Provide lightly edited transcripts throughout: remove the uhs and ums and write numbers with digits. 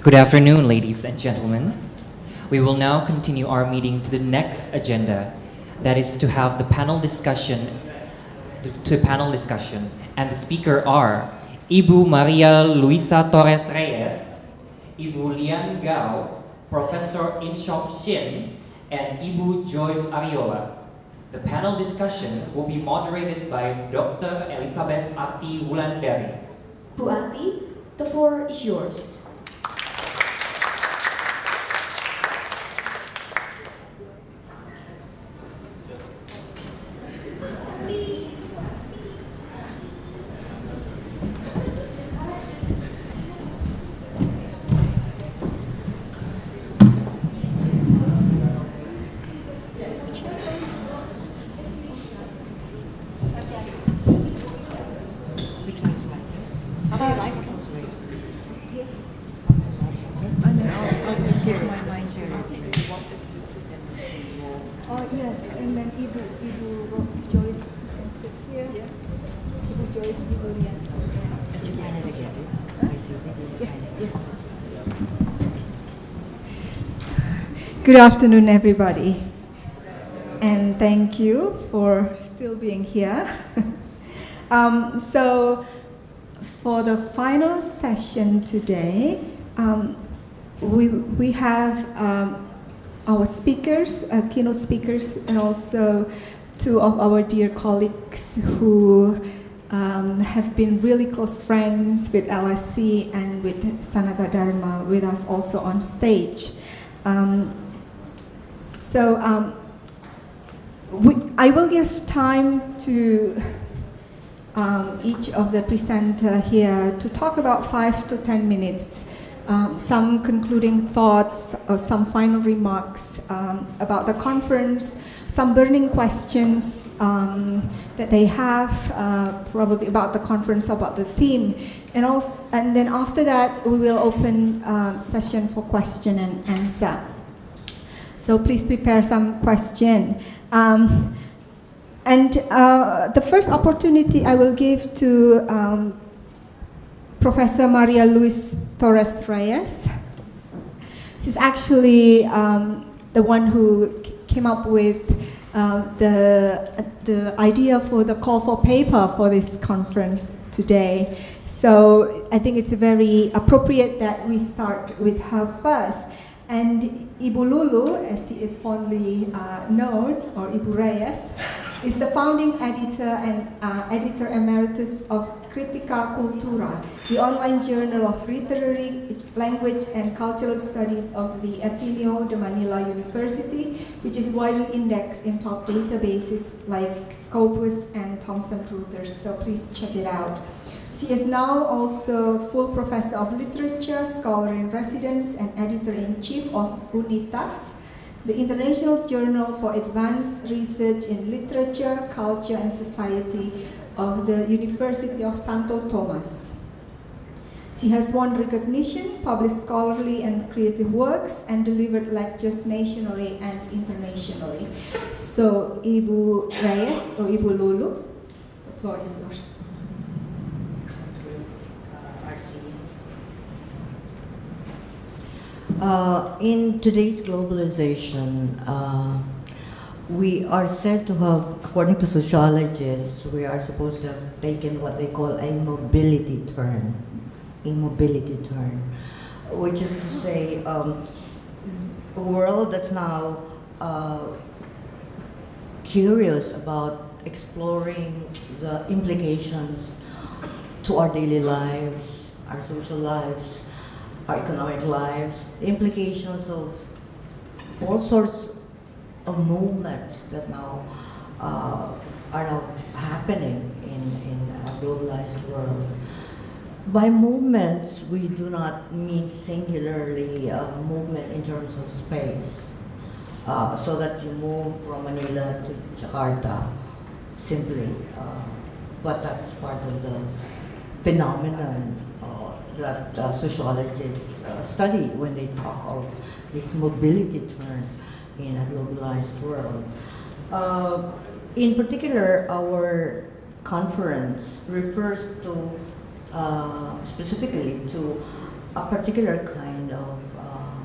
Good afternoon, ladies and gentlemen. We will now continue our meeting to the next agenda, that is to have the panel discussion. And the speaker are Ibu Maria Luisa Torres Reyes, Ibu Lian Gouw, Professor Inseop Shin, and Ibu Joyce Arriola. The panel discussion will be moderated by Dr. Elizabeth Arti Wulandari. Bu Arti, the floor is yours. Good afternoon, everybody, and thank you for still being here. So, for the final session today, we have our speakers, keynote speakers, and also two of our dear colleagues who have been really close friends with LSC and with Sanata Dharma with us also on stage. I will give time to each of the presenter here to talk about 5 to 10 minutes, some concluding thoughts or some final remarks about the conference, some burning questions that they have probably about the conference, about the theme, and then after that we will open session for question and answer. So please prepare some question. The first opportunity I will give to Professor Maria Luisa Torres Reyes. She's actually the one who came up with the idea for the call for paper for this conference today. So I think it's very appropriate that we start with her first. And Ibu Lulu, as she is fondly known, or Ibu Reyes, is the founding editor and editor emeritus of Critica Cultura, the online journal of literary, language, and cultural studies of the Ateneo de Manila University, which is widely indexed in top databases like Scopus and Thomson Reuters. So please check it out. She is now also full professor of literature, scholar in residence, and editor-in-chief of UNITAS, the International Journal for Advanced Research in Literature, Culture, and Society of the University of Santo Tomas. She has won recognition, published scholarly and creative works, and delivered lectures nationally and internationally. So, Ibu Reyes, or Ibu Lulu, the floor is yours. In today's globalization, we are said to have, according to sociologists, we are supposed to have taken what they call a mobility turn, which is to say a world that's now curious about exploring the implications to our daily lives, our social lives, our economic lives, the implications of all sorts of movements that now are now happening in a globalized world. By movements, we do not mean singularly movement in terms of space, so that you move from Manila to Jakarta simply, but that's part of the phenomenon that sociologists study when they talk of this mobility turn in a globalized world. In particular, our conference refers to specifically to a particular kind of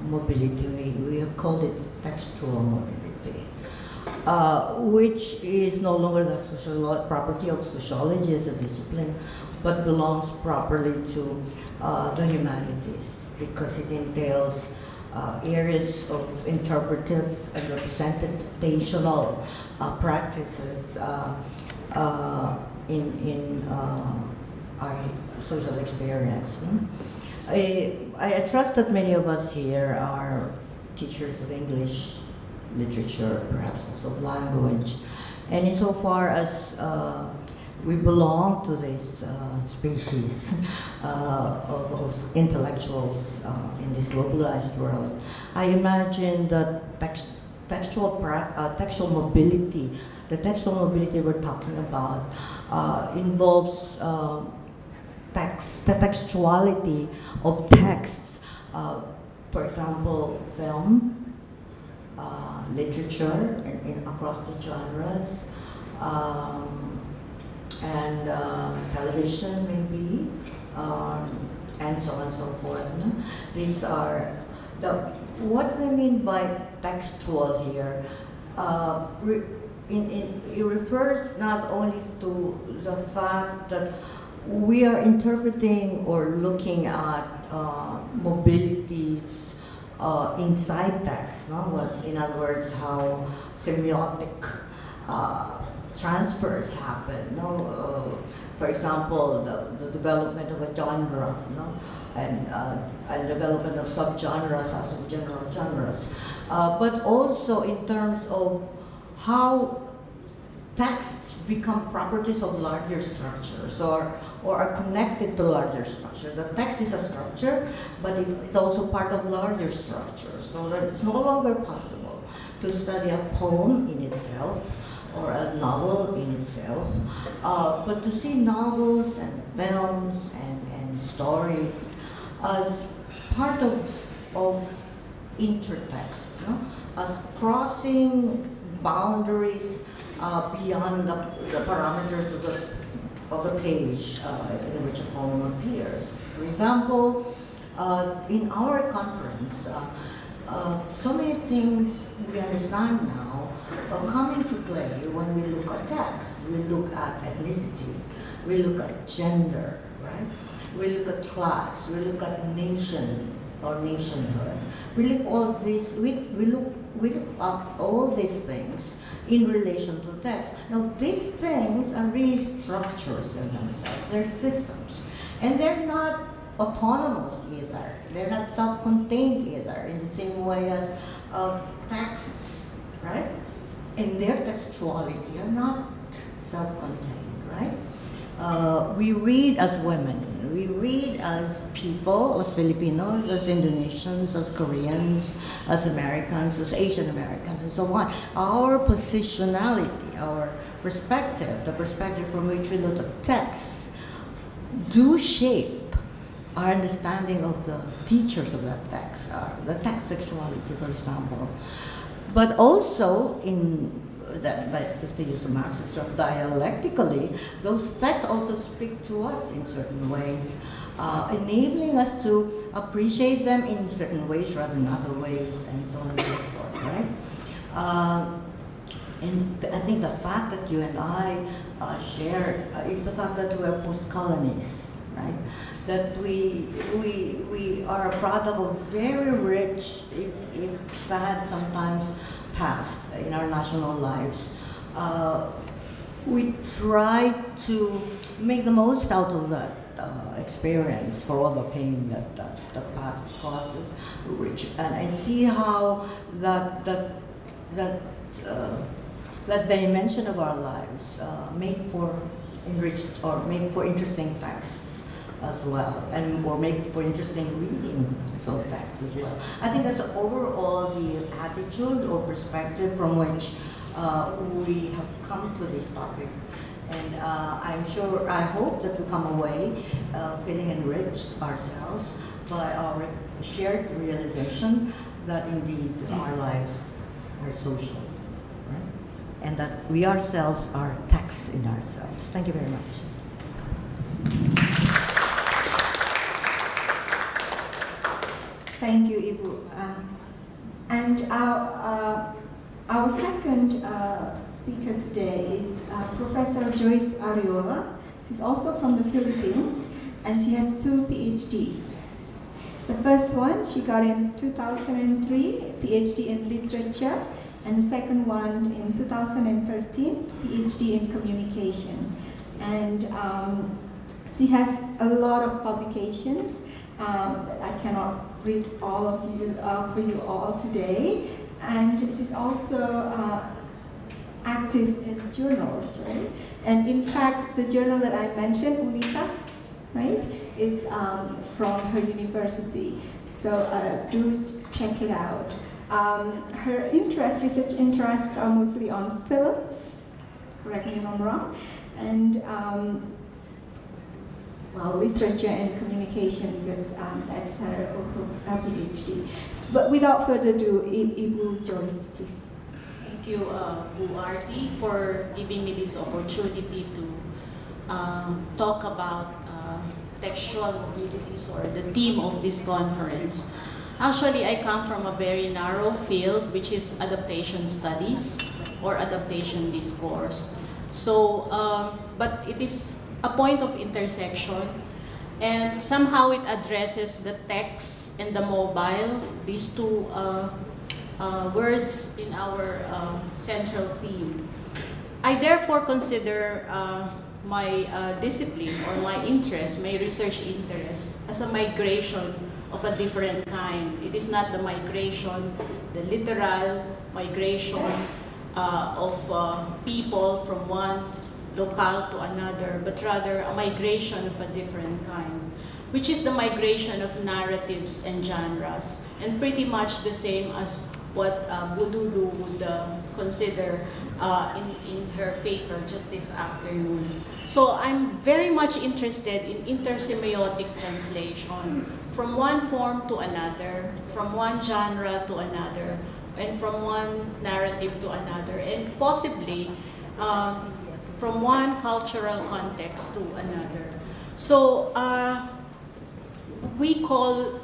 mobility. We have called it textual mobility, which is no longer the property of sociology as a discipline, but belongs properly to the humanities, because it entails areas of interpretive and representational practices in our social experience. I trust that many of us here are teachers of English literature, perhaps also of language, and insofar as we belong to this species of intellectuals in this globalized world, I imagine that textual mobility, the textual mobility we're talking about, involves the textuality of texts. For example, film, literature across the genres, and television maybe, and so on and so forth. No? These are what we mean by textual here. It refers not only to the fact that we are interpreting or looking at mobilities inside text, no? In other words, how semiotic transfers happen. No? For example, the development of a genre, no? And development of subgenres out of general genres, but also in terms of how texts become properties of larger structures or are connected to larger structures. The text is a structure, but it's also part of larger structures, so that it's no longer possible to study a poem in itself or a novel in itself, but to see novels and films and stories as part of intertexts, no? As crossing boundaries beyond the parameters of the page in which a poem appears. For example, in our conference, so many things we understand now come into play when we look at text. We look at ethnicity, we look at gender, right? We look at class, we look at nation or nationhood. We look all this. We look at all these things in relation to text. Now, these things are really structures in themselves. They're systems, and they're not autonomous either. They're not self-contained either, in the same way as texts, right? In their textuality are not self-contained, right? We read as women. We read as people, as Filipinos, as Indonesians, as Koreans, as Americans, as Asian Americans, and so on. Our positionality, our perspective, the perspective from which we look at texts, do shape our understanding of the features of that text, the text sexuality, for example. But also, if to use a Marxist term, dialectically, those texts also speak to us in certain ways, enabling us to appreciate them in certain ways rather than other ways, and so on and so forth, right? And I think the fact that you and I share is the fact that we are post-colonies, right? That we are a product of very rich, if sad sometimes, past in our national lives. We try to make the most out of that experience for all the pain that the past causes, and see how that dimension of our lives make for enriched or make for interesting texts as well, or make for interesting reading some texts as well. I think that's overall the attitude or perspective from which we have come to this topic. And I hope that we come away feeling enriched ourselves by our shared realization that indeed our lives are social, right? And that we ourselves are texts in ourselves. Thank you very much. And our second speaker today is Professor Joyce Arriola. She's also from the Philippines, and she has 2 PhDs. The first one she got in 2003, PhD in literature, and the second one in 2013, PhD in communication. And she has a lot of publications that I cannot read all of you for you all today. And she's also active in journals, right? And in fact, the journal that I mentioned, Unitas, right? It's from her university. So do check it out. Her research interests are mostly on films, correct me if I'm wrong, and literature and communication, because that's her PhD. But without further ado, Ibu Joyce, please. Thank you, Arti, for giving me this opportunity to talk about textual mobilities, or the theme of this conference. Actually, I come from a very narrow field, which is adaptation studies or adaptation discourse. So, but it is a point of intersection, and somehow it addresses the text and the mobile, these two words in our central theme. I therefore consider my discipline, or my interest, my research interest, as a migration of a different kind. It is not the migration, the literal migration of people from one locale to another, but rather a migration of a different kind, which is the migration of narratives and genres, and pretty much the same as what Bululu would consider in her paper just this afternoon. So I'm very much interested in intersemiotic translation, from one form to another, from one genre to another, and from one narrative to another, and possibly from one cultural context to another. So we call,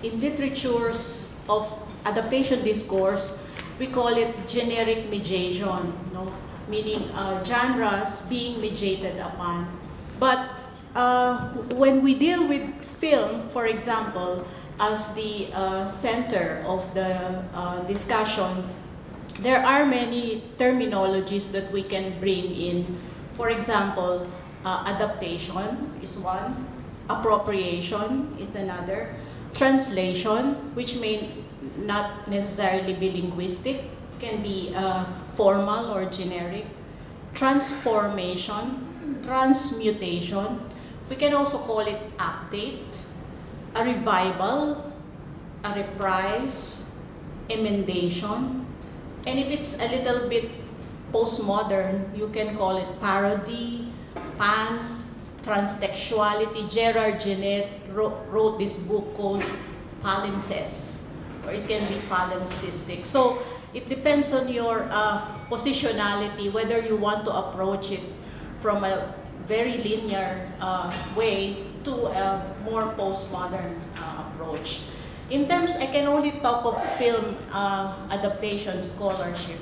in literatures of adaptation discourse, we call it generic mediation, no? Meaning genres being mediated upon. But when we deal with film, for example, as the center of the discussion, there are many terminologies that we can bring in. For example, adaptation is one, appropriation is another, translation, which may not necessarily be linguistic, can be formal or generic, transformation, transmutation, we can also call it update, a revival, a reprise, emendation, and if it's a little bit postmodern, you can call it parody, pan, transtextuality. Gerard Genet wrote this book called Palimpsest, or it can be palimpsestic. So it depends on your positionality, whether you want to approach it from a very linear way to a more postmodern approach. In terms, I can only talk of film adaptation scholarship.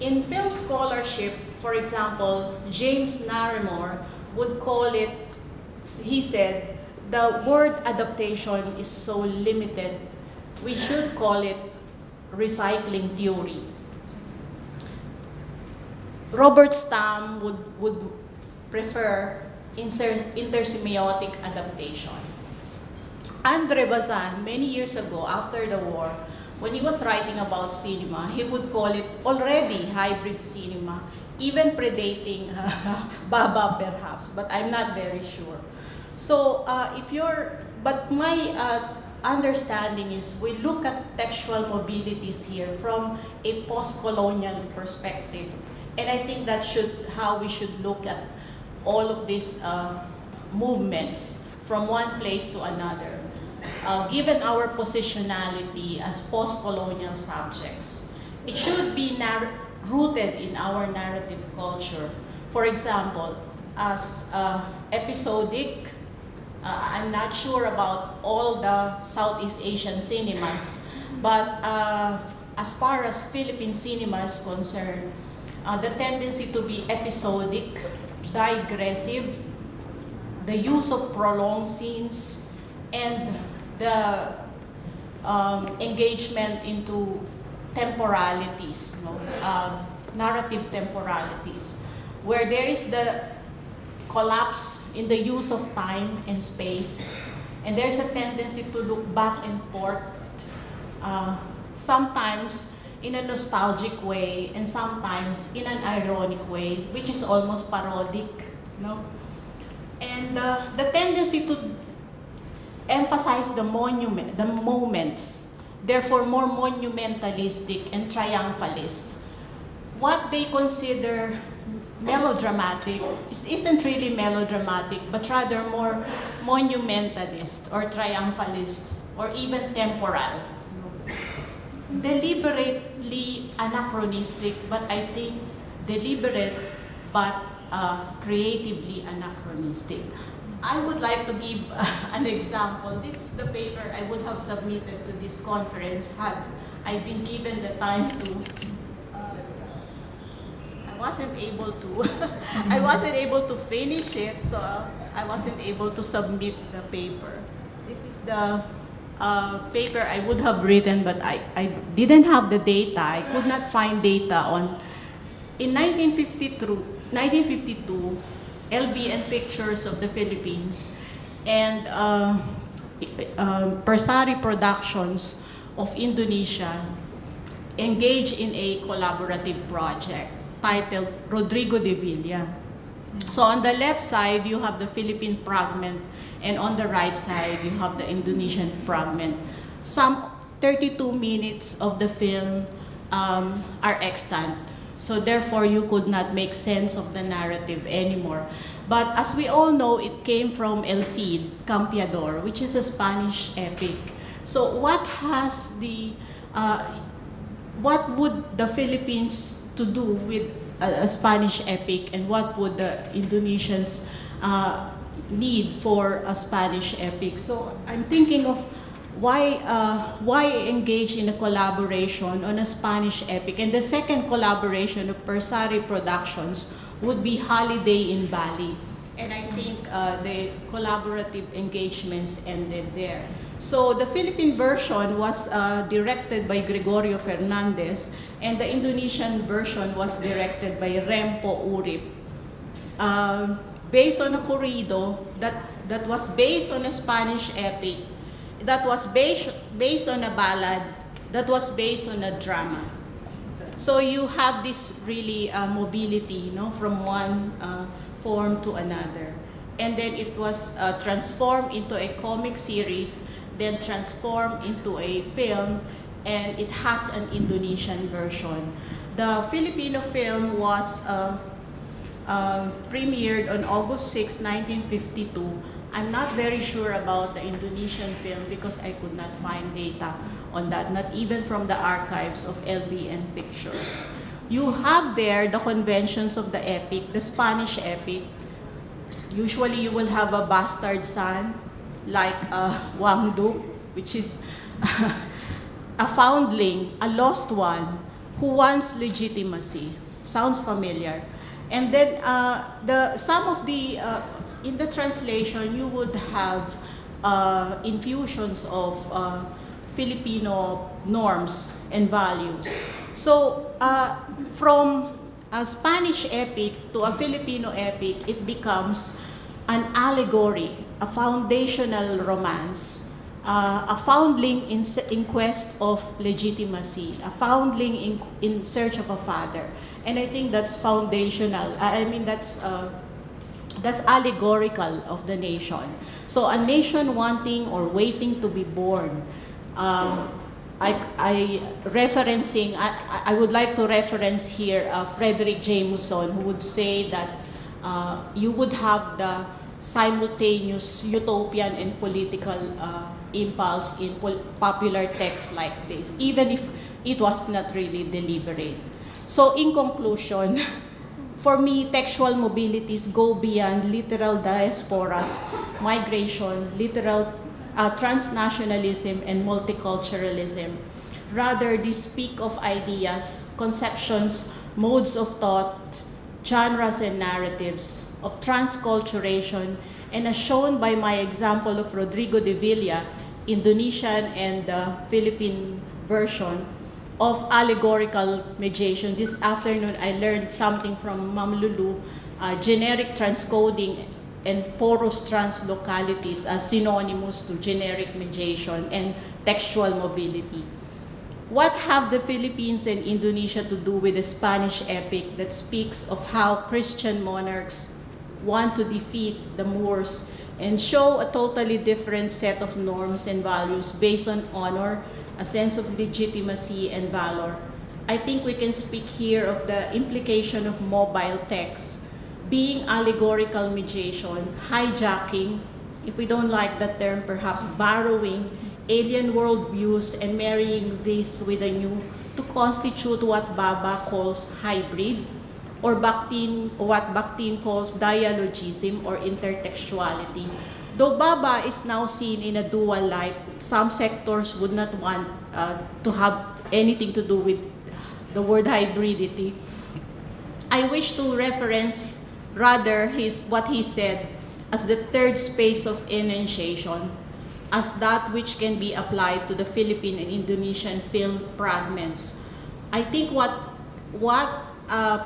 In film scholarship, for example, James Narimore would call it, he said, the word adaptation is so limited, we should call it recycling theory. Robert Stamm would prefer intersemiotic adaptation. Andre Bazin, many years ago, after the war, when he was writing about cinema, he would call it already hybrid cinema, even predating Baba perhaps, but I'm not very sure. So but my understanding is we look at textual mobilities here from a post-colonial perspective. And I think that how we should look at all of these movements from one place to another. Given our positionality as post-colonial subjects, it should be rooted in our narrative culture. For example, as episodic, I'm not sure about all the Southeast Asian cinemas, But as far as Philippine cinema is concerned, the tendency to be episodic, digressive, the use of prolonged scenes, and the engagement into temporalities, narrative temporalities, where there is the collapse in the use of time and space, and there's a tendency to look back and forth, sometimes in a nostalgic way and sometimes in an ironic way, which is almost parodic, and the tendency to emphasize the moments, therefore more monumentalistic and triumphalist. What they consider melodramatic isn't really melodramatic, but rather more monumentalist or triumphalist or even temporal. Deliberately anachronistic, but I think deliberate but creatively anachronistic. I would like to give an example. This is the paper I would have submitted to this conference had I been given the time to. I wasn't able to finish it, so I wasn't able to submit the paper. This is the paper I would have written, but I didn't have the data. I could not find data on. In 1952, LBN Pictures of the Philippines and Persari Productions of Indonesia engaged in a collaborative project titled Rodrigo de Villa. So on the left side, you have the Philippine fragment, and on the right side, you have the Indonesian fragment. Some 32 minutes of the film are extant. So therefore, you could not make sense of the narrative anymore. But as we all know, it came from El Cid, Campeador, which is a Spanish epic. So what would the Philippines to do with a Spanish epic, and what would the Indonesians need for a Spanish epic? So I'm thinking of why engage in a collaboration on a Spanish epic? And the second collaboration of Persari Productions would be Holiday in Bali. And I think the collaborative engagements ended there. So the Philippine version was directed by Gregorio Fernandez, and the Indonesian version was directed by Rempo Urip. Based on a corrido that was based on a Spanish epic, that was based on a ballad, that was based on a drama. So you have this really mobility, from one form to another. And then it was transformed into a comic series, then transformed into a film, and it has an Indonesian version. The Filipino film was premiered on August 6, 1952. I'm not very sure about the Indonesian film because I could not find data on that, not even from the archives of LBN Pictures. You have there the conventions of the epic, the Spanish epic. Usually you will have a bastard son, like Wang Duc, which is a foundling, a lost one, who wants legitimacy. Sounds familiar. And then in the translation, you would have infusions of Filipino norms and values. So from a Spanish epic to a Filipino epic, it becomes an allegory, a foundational romance, a foundling in quest of legitimacy, a foundling in search of a father. And I think that's foundational. I mean, that's allegorical of the nation. So a nation wanting or waiting to be born. I would like to reference here Frederick Jameson, who would say that you would have the simultaneous utopian and political impulse in popular texts like this, even if it was not really deliberate. So in conclusion, for me, textual mobilities go beyond literal diasporas, migration, literal transnationalism, and multiculturalism. Rather, they speak of ideas, conceptions, modes of thought, genres and narratives, of transculturation, and as shown by my example of Rodrigo de Villa, Indonesian and Philippine version of allegorical mediation. This afternoon, I learned something from Ma'am Lulu, generic transcoding and porous translocalities as synonymous to generic mediation and textual mobility. What have the Philippines and Indonesia to do with the Spanish epic that speaks of how Christian monarchs want to defeat the Moors and show a totally different set of norms and values based on honor, a sense of legitimacy and valor? I think we can speak here of the implication of mobile text being allegorical mediation, hijacking, if we don't like that term, perhaps borrowing alien worldviews and marrying this with a new to constitute what Baba calls hybrid, or what Bakhtin calls dialogism or intertextuality. Though Baba is now seen in a dual light, some sectors would not want to have anything to do with the word hybridity. I wish to reference rather what he said as the third space of enunciation, as that which can be applied to the Philippine and Indonesian film fragments. I think what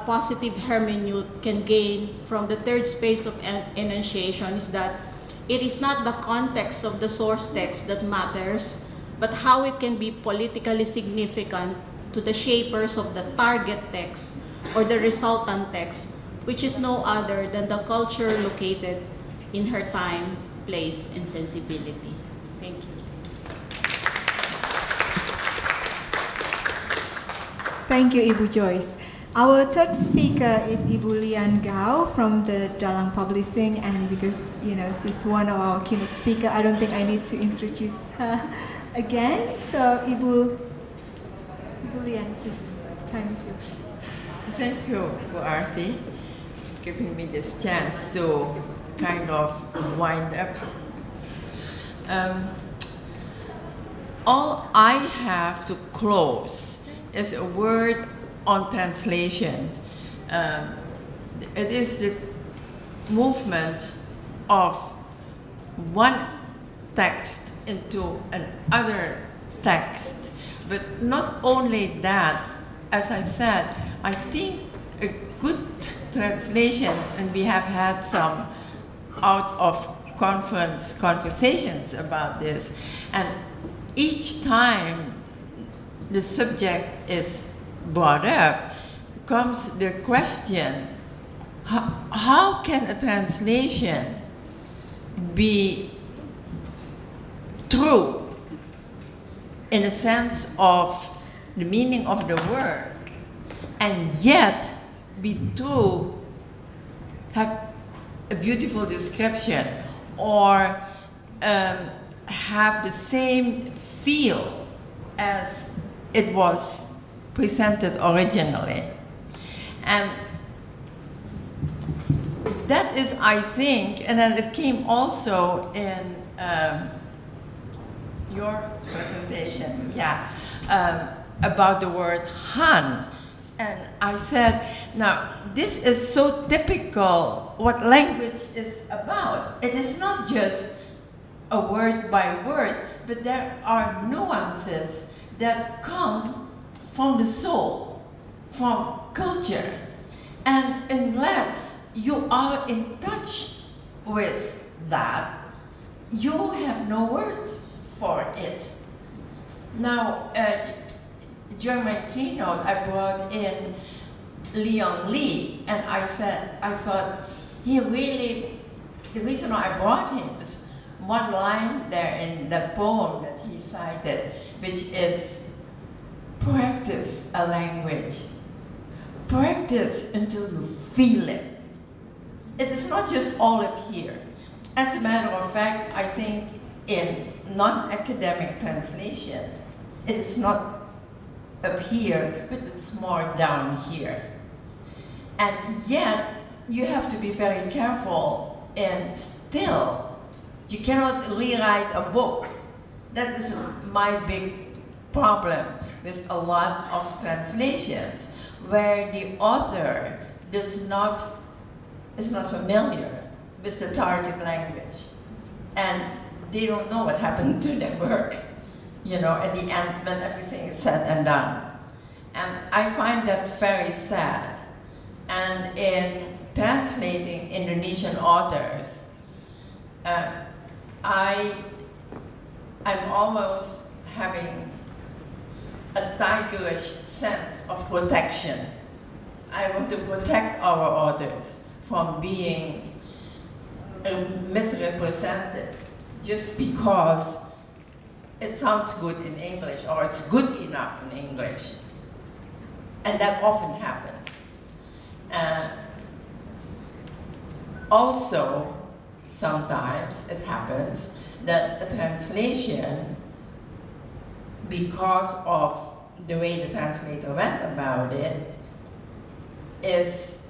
positive hermeneutic can gain from the third space of enunciation is that it is not the context of the source text that matters, but how it can be politically significant to the shapers of the target text or the resultant text, which is no other than the culture located in her time, place, and sensibility. Thank you. Thank you, Ibu Joyce. Our third speaker is Ibu Lian Gouw from the Dalang Publishing, and because she's one of our keynote speakers, I don't think I need to introduce her again. So Ibu Lian, please, time is yours. Thank you, Arti, for giving me this chance to kind of wind up. All I have to close is a word on translation. It is the movement of one text into another text. But not only that, as I said, I think a good translation, and we have had some out of conversations about this, and each time the subject is brought up comes the question, how can a translation be true in the sense of the meaning of the word, and yet be true, have a beautiful description, or have the same feel as it was presented originally. And that is, I think, and then it came also in your presentation, about the word Han. And I said, now, this is so typical what language is about. It is not just a word by word, but there are nuances that come from the soul, from culture. And unless you are in touch with that, you have no words for it. Now, during my keynote, I brought in Lian Li, and I thought he really, the reason I brought him was one line there in the poem that he cited, which is, practice a language. Practice until you feel it. It is not just all up here. As a matter of fact, I think in non-academic translation, it is not up here, but it's more down here. And yet, you have to be very careful, and still, you cannot rewrite a book. That is my big problem with a lot of translations where the author is not familiar with the target language, and they don't know what happened to their work, you know, at the end when everything is said and done. And I find that very sad. And in translating Indonesian authors, I'm almost having a tigerish sense of protection. I want to protect our authors from being misrepresented just because it sounds good in English or it's good enough in English. And that often happens. Also, sometimes it happens that a translation, because of the way the translator went about it, is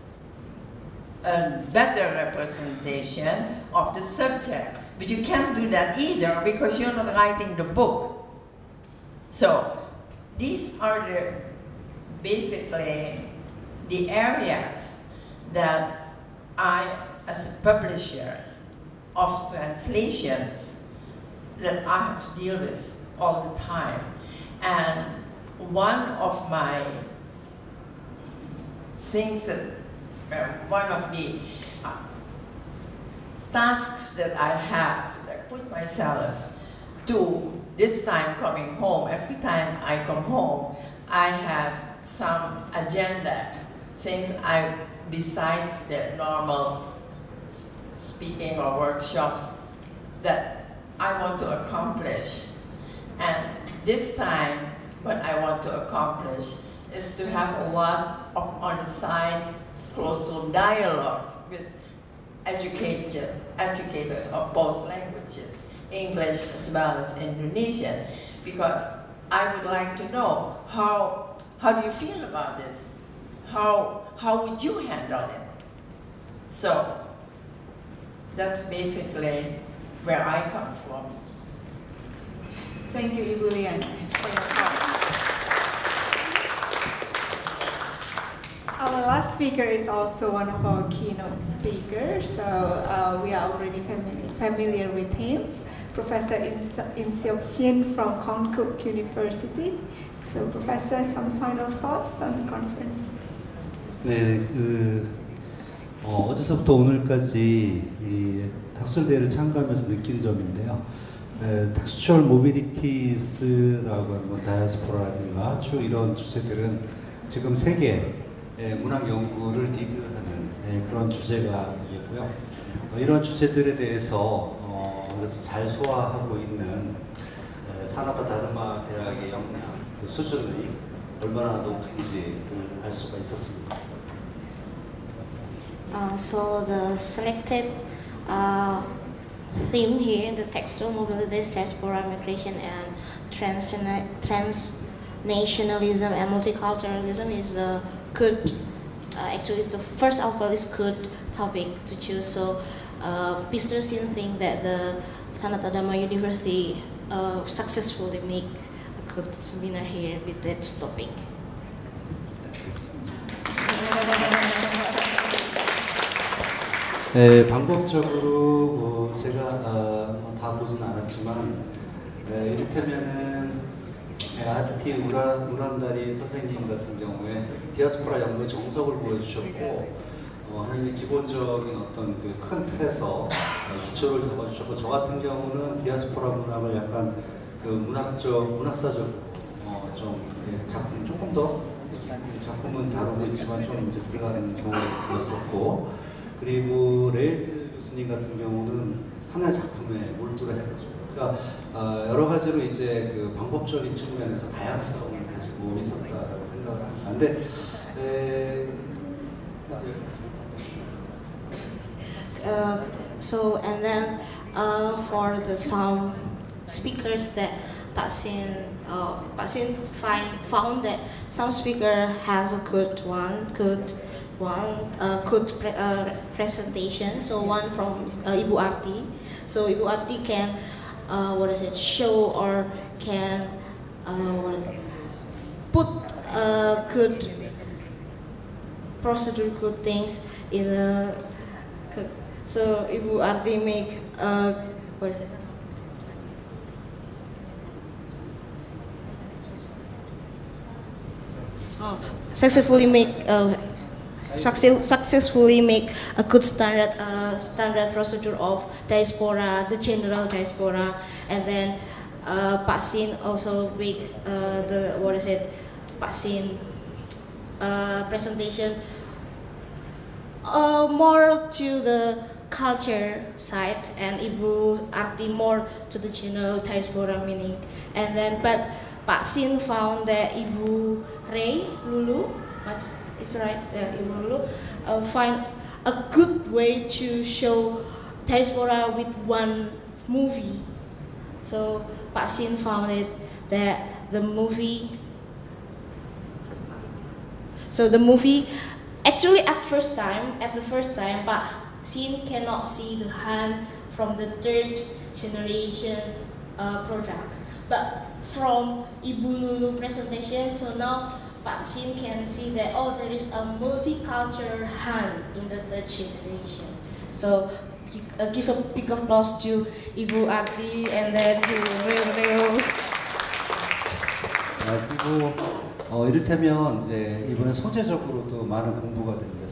a better representation of the subject. But you can't do that either because you're not writing the book. So these are basically the areas that I, as a publisher of translations, that I have to deal with all the time. And one of my things that, one of the tasks that I have, that I put myself to this time coming home, every time I come home, I have some agenda, things besides the normal speaking or workshops that I want to accomplish. And this time, what I want to accomplish is to have a lot of, on the side, close to dialogues with educators of both languages, English as well as Indonesian, because I would like to know how do you feel about this? How would you handle it? So that's basically where I come from. Thank you, Ibu Lian, for your thoughts. Our last speaker is also one of our keynote speakers, so we are already familiar with him, Professor Inseop Shin from Konkuk University. So, Professor, some final thoughts on the conference? 네, 어제서부터 오늘까지 이 닥술대회를 참가하면서 느낀 점인데요. 텍스추얼 모빌리티스라고 하는 뭐 다이아스포라든가 쭉 이런 주제들은 지금 세계 문학 연구를 리드하는 그런 주제가 되겠고요. 이런 주제들에 대해서 그래서 잘 소화하고 있는 산업과 다르마 대학의 역량, 그 수준이 얼마나 높은지를 알 수가 있었습니다. So the selected theme here, the textual mobilities, diaspora, migration, and transnationalism and multiculturalism is a good, actually it's the first of all is good topic to choose. So Mr. Shin think that the Sanata Dharma University successfully make a good seminar here with that topic. 네, 방법적으로 제가 다 보진 않았지만 이를테면은 아르티 우란다리 선생님 같은 경우에 디아스포라 연구의 정석을 보여주셨고 하나님 기본적인 어떤 그 큰 틀에서 기초를 잡아주셨고 저 같은 경우는 디아스포라 문학을 약간 그 문학사적 좀 작품 조금 더 작품은 다루고 있지만 좀 이제 들어가는 경우였었고 그리고 레이즈 교수님 같은 경우는 하나의 작품에 몰두를 해가지고 그러니까 여러 가지로 이제 그 방법적인 측면에서 다양성을 가지고 있었다라고 생각을 합니다. 근데 So and then for the some speakers that Pak Shin found that some speaker has a good presentation. So one from Ibu Arti. So Ibu Arti can show or can put good procedure, good things in the. So Ibu Arti make what is it? Oh, successfully make a good standard procedure of diaspora, the general diaspora, and then Pak Shin also make Pak Shin presentation more to the culture side, and Ibu Arti more to the general diaspora meaning, and then but Pak Shin found that Ibu Lulu, it's right, Ibu Lulu, find a good way to show diaspora with one movie. So Pak Shin found it that the movie. So the movie, actually at the first time, Pak Shin cannot see the Han from the third generation product, but from Ibu Lulu presentation, so now Pak Shin can see that there is a multicultural Han in the third generation. So give a big applause to Ibu Arti, and then Rio. 그리고 이를테면 이제 이번에 소재적으로도 많은 공부가 됐는데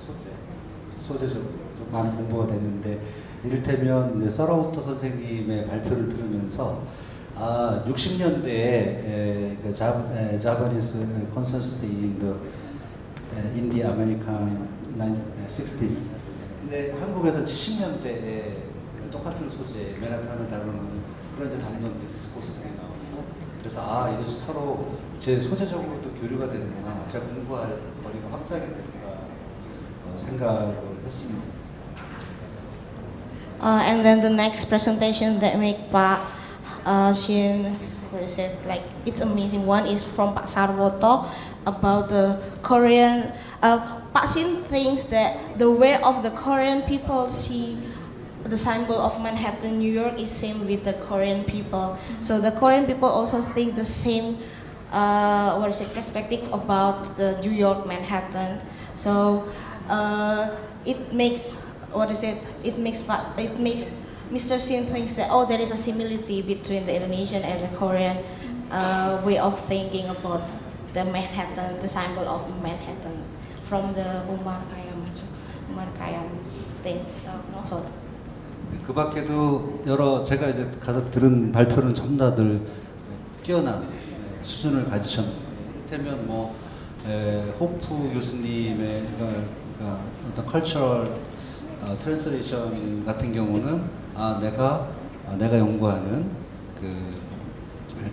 소재적으로 많은 공부가 됐는데 이를테면 이제 서라우터 선생님의 발표를 들으면서 60년대에 Japanese consensus in the American 60s. 근데 한국에서 70년대에 똑같은 소재, 맨하탄을 다루는 그런 데 담론데 디스코스 등이 나오고, 그래서 이것이 서로 제 소재적으로도 교류가 되는구나, 제가 공부할 거리가 확장이 된다 생각을 했습니다. And then the next presentation that make Pak Shin, it's amazing one is from Pak Sarwoto about the Korean. Pak Shin thinks that the way of the Korean people see the symbol of Manhattan, New York is same with the Korean people. So the Korean people also think the same perspective about the New York Manhattan. So it makes Mr. Shin thinks that there is a similarity between the Indonesian and the Korean way of thinking about the Manhattan, the symbol of Manhattan, from the Umar Khayyam thing novel. 그 밖에도 제가 이제 가서 들은 발표는 전부 다들 뛰어난 수준을 가지셨는데, 이를테면 호프 교수님의 어떤 컬처럴 트랜스레이션 같은 경우는 내가 연구하는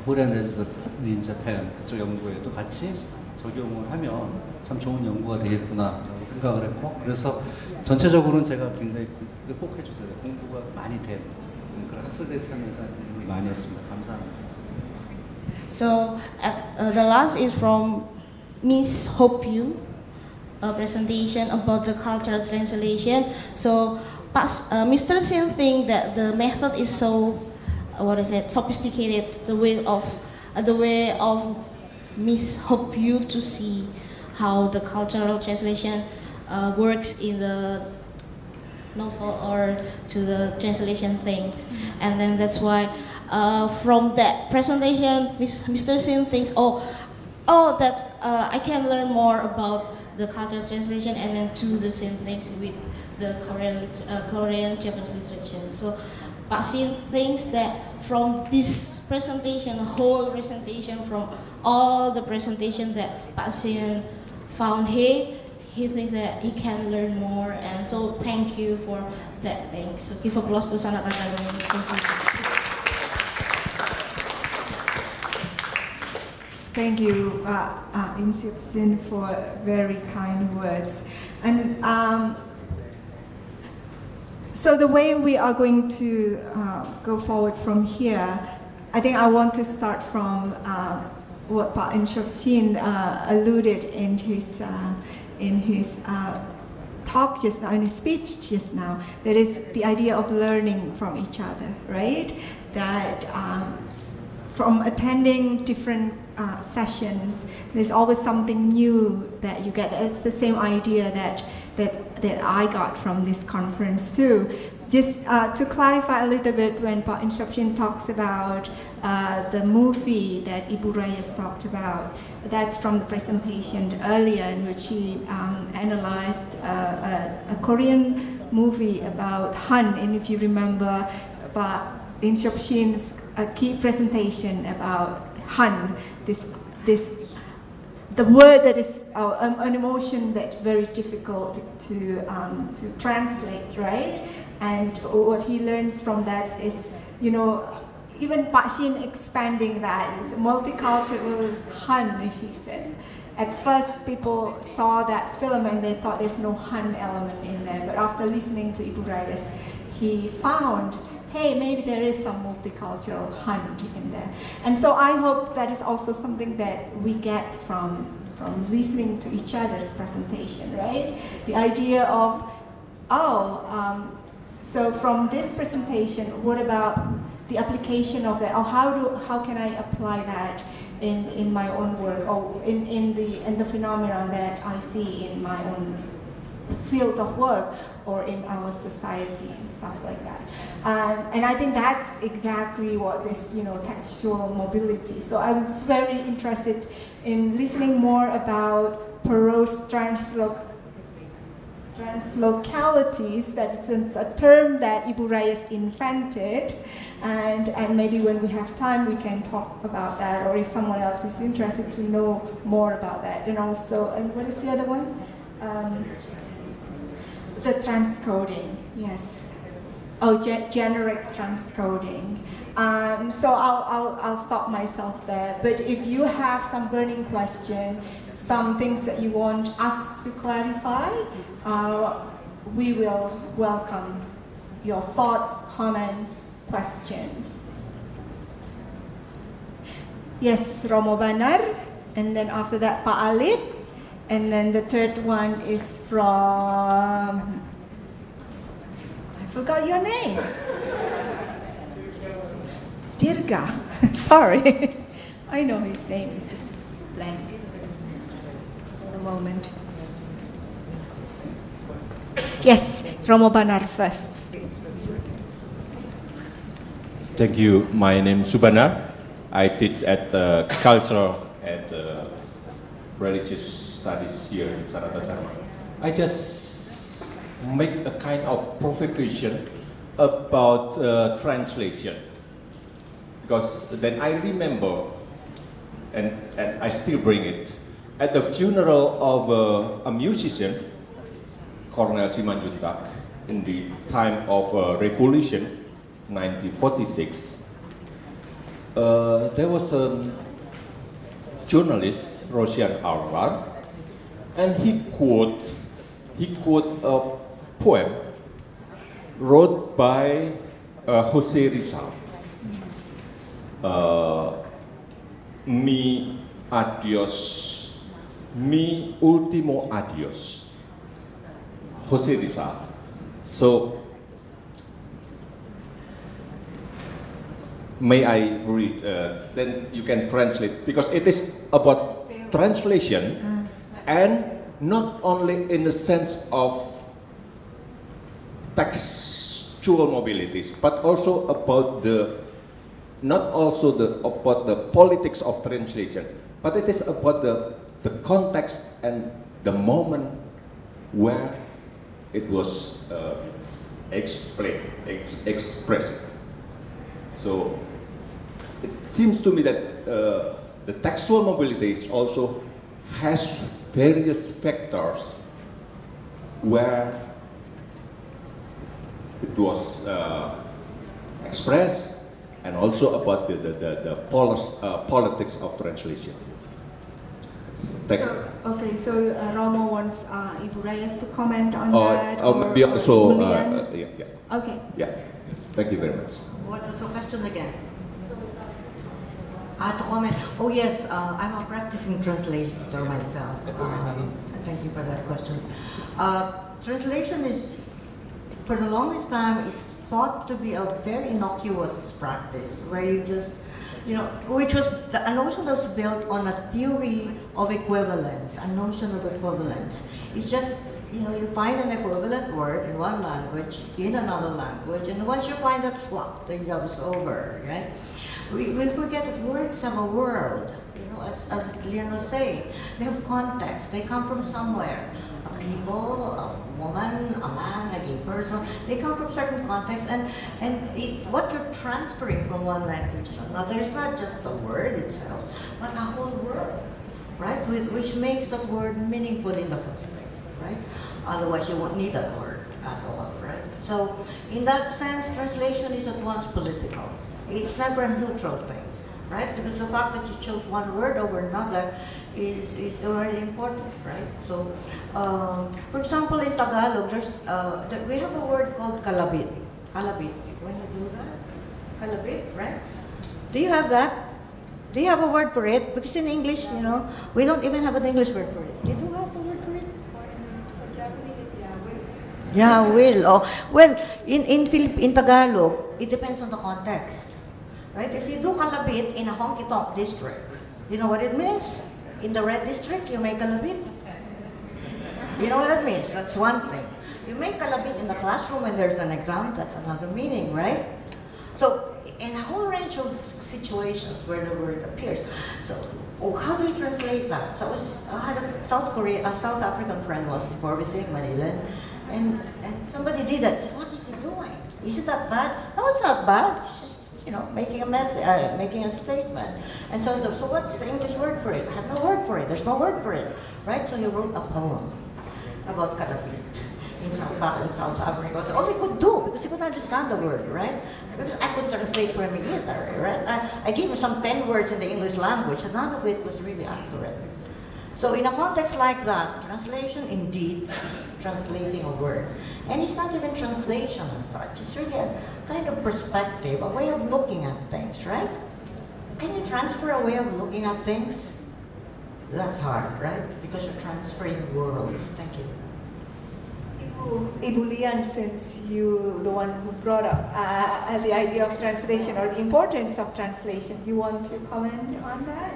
코리안 레지던스 인 자판 그쪽 연구에도 같이 적용을 하면 참 좋은 연구가 되겠구나 생각을 했고, 그래서 전체적으로는 제가 굉장히 꼭 해주세요. 공부가 많이 된 그런 학술대 참여에서 많이 했습니다. 감사합니다. So the last is from Miss Hope You, a presentation about the cultural translation. So Mr. Shin thinks that the method is so sophisticated. The way of Miss Hope You to see how the cultural translation works in the novel or to the translation things, and then that's why from that presentation, Mr. Shin thinks, that I can learn more about the cultural translation, and then do the same things with the Korean Japanese literature. So Pak Shin thinks that from this presentation, whole presentation, from all the presentation that Pak Shin found here, he thinks that he can learn more, and so thank you for that thing. So give applause to Sanat Academy. Thank you, Inseop Shin, for very kind words. And so the way we are going to go forward from here, I think I want to start from what Pak Inseop Shin alluded in his talk just now, in his speech just now. That is the idea of learning from each other, right? That from attending different sessions, there's always something new that you get. It's the same idea that I got from this conference too. Just to clarify a little bit, when Pak Inseop Shin talks about the movie that Ibu Reyes talked about, that's from the presentation earlier in which she analyzed a Korean movie about Han. And if you remember, Pak Inseop Shin's key presentation about Han, the word that is an emotion that's very difficult to translate, right? And what he learns from that is, you know, even Pak Shin expanding that is multicultural Han, he said. At first, people saw that film and they thought there's no Han element in there. But after listening to Ibu Reyes, he found, hey, maybe there is some multicultural Han in there. And so I hope that is also something that we get from listening to each other's presentation, right? The idea of, so from this presentation, what about the application of that? Or how can I apply that in my own work, or in the phenomenon that I see in my own field of work or in our society and stuff like that. And I think that's exactly what this, you know, textual mobility. So I'm very interested in listening more about Perot's translocalities. That's a term that Ibu Reyes invented, and maybe when we have time we can talk about that, or if someone else is interested to know more about that. And also, and what is the other one? The transcoding, yes. Oh, generic transcoding. So I'll stop myself there. But if you have some burning question, some things that you want us to clarify, we will welcome your thoughts, comments, questions. Yes, Romo Banar, and then after that Pak Alip, and then the third one is from, I forgot your name. Dirga, sorry. I know his name, it's just blank for the moment. Yes, Romo Banar first. Thank you. My name is Subanar. I teach at Cultural and Religious Studies here in Sarata Dharma. I just make a kind of provocation about translation, because then I remember, and I still bring it, at the funeral of a musician, Colonel Simanjuntak, in the time of Revolution, 1946, there was a journalist, Rosian Arwar, and he quote a poem wrote by Jose Rizal. Mi adios, mi ultimo adios. Jose Rizal. So, may I read? Then you can translate, because it is about translation, and not only in the sense of textual mobilities, but also about about the politics of translation, but it is about the context and the moment where it was expressed. So it seems to me that the textual mobility also has various factors where it was expressed, and also about the politics of translation. So Romo wants Ibu Reyes to comment on that. Maybe also, Lian? yeah. Okay. Yeah. Thank you very much. What was the question again? To comment. Oh yes, I'm a practicing translator myself. Thank you for that question. Translation is, for the longest time, is thought to be a very innocuous practice, where you know, which was a notion that was built on a theory of equivalence, a notion of equivalence. It's just, you know, you find an equivalent word in one language, in another language, and once you find that swap, the job's over, right? We forget that words have a world, you know, as Lian was saying. They have context, they come from somewhere. A people, a woman, a man, a gay person, they come from certain contexts, and what you're transferring from one language to another is not just the word itself, but a whole world, right? Which makes that word meaningful in the first place, right? Otherwise you won't need that word at all, right? So in that sense, translation is at once political. It's never a neutral thing, right? Because the fact that you chose one word over another is already important, right? So, for example, in Tagalog, we have a word called kalabit. Kalabit. When you do that, kalabit, right? Do you have that? Do you have a word for it? Because in English, you know, we don't even have an English word for it. You do have a word for it? For Japanese, it's Yahweh. Yeah, will. Oh, well, in Tagalog, it depends on the context, right? If you do kalabit in a honky-tonk district, you know what it means? In the red district, you make kalabit. You know what that means? That's one thing. You make kalabit in the classroom when there's an exam, that's another meaning, right? So, in a whole range of situations where the word appears. So, how do you translate that? So I had a South African friend once before visiting Manila, and somebody did that. Said, "What is he doing? Is it that bad?" No, it's not bad. It's just, you know, making a making a statement. And so what's the English word for it? I have no word for it. There's no word for it, right? So he wrote a poem about kalabit back in South Africa. So all he could do, because he couldn't understand the word, right? Because I couldn't translate for him either, right? I gave him some 10 words in the English language, and none of it was really accurate. So in a context like that, translation indeed is translating a word. And it's not even translation as such. It's really a kind of perspective, a way of looking at things, right? Can you transfer a way of looking at things? That's hard, right? Because you're transferring worlds. Thank you. Ibu Lian, since you the one who brought up the idea of translation or the importance of translation, you want to comment on that?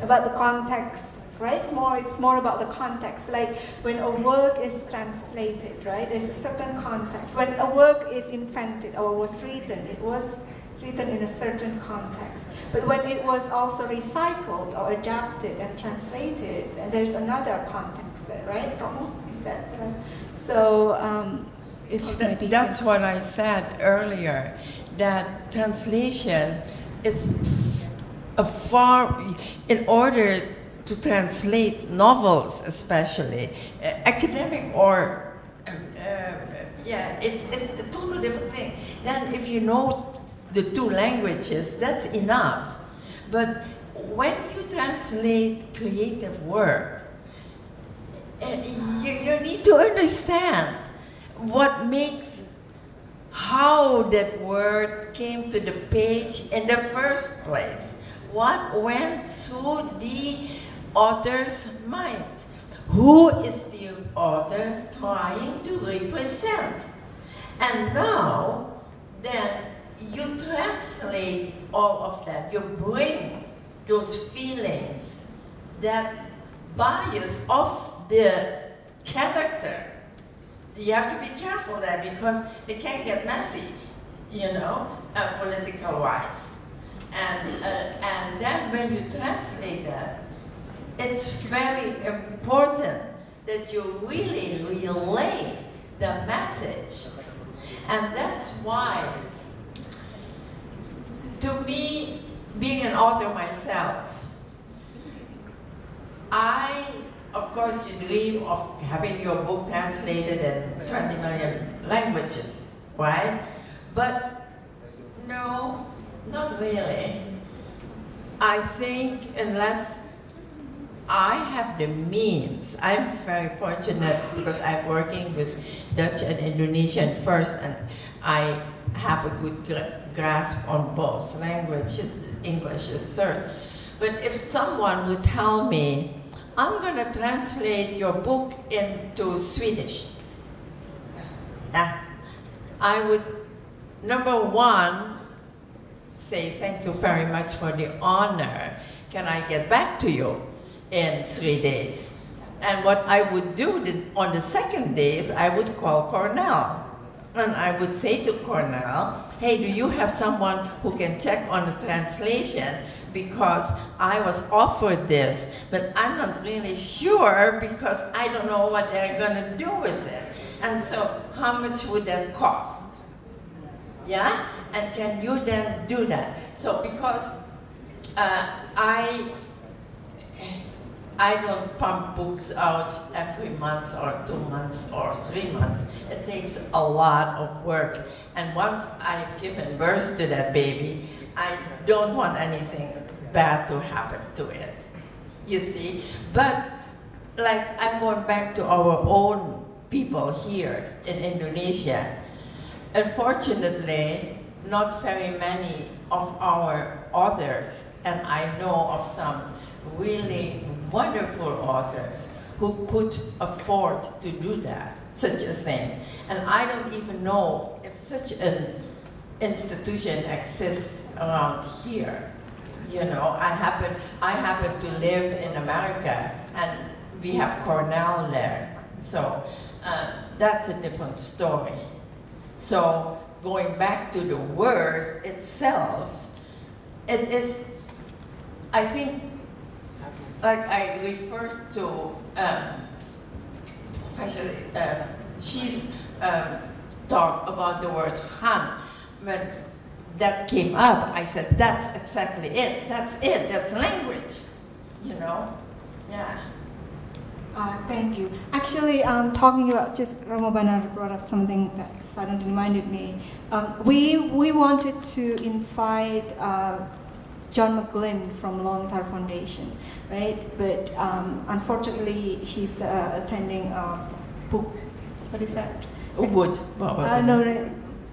About the context, right? It's more about the context. Like when a work is translated, right? There's a certain context. When a work is invented or was written, it was written in a certain context. But when it was also recycled or adapted and translated, there's another context there, right, Romo? Is that so? That's what I said earlier. That translation is in order to translate novels, especially academic or it's a totally different thing. Then if you know the two languages, that's enough. But when you translate creative work, you need to understand what makes, how that word came to the page in the first place. What went through the author's mind? Who is the author trying to represent? And now, then, you translate all of that. You bring those feelings, that bias of the character. You have to be careful there because it can get messy, you know, political wise. And then when you translate that, it's very important that you really relay the message. And that's why, to me, being an author myself, of course, you dream of having your book translated in 20 million languages, right? But no, not really. I think unless I have the means, I'm very fortunate because I'm working with Dutch and Indonesian first, and I have a good grasp on both languages. English is third. But if someone would tell me, I'm going to translate your book into Swedish, I would, number one, say thank you very much for the honor. Can I get back to you in 3 days? And what I would do on the second day is I would call Cornell. And I would say to Cornell, hey, do you have someone who can check on the translation? Because I was offered this, but I'm not really sure because I don't know what they're gonna do with it. And so how much would that cost? Yeah? And can you then do that? So because I don't pump books out every month or 2 months or 3 months. It takes a lot of work. And once I've given birth to that baby, I don't want anything bad to happen to it. You see? But like I'm going back to our own people here in Indonesia. Unfortunately, not very many of our authors, and I know of some really wonderful authors who could afford to do that, such a thing. And I don't even know if such an institution exists around here. You know, I happen to live in America, and we have Cornell there. So that's a different story. So going back to the word itself, it is, I think, like I referred to Professor, she's talked about the word Han. When that came up, I said, that's exactly it. That's language, you know? Yeah. Thank you. Actually, talking about just Romo Banar brought up something that suddenly reminded me. We wanted to invite John McGlynn from Lontar Foundation, right? But unfortunately, he's attending a book. What is that? Ubud.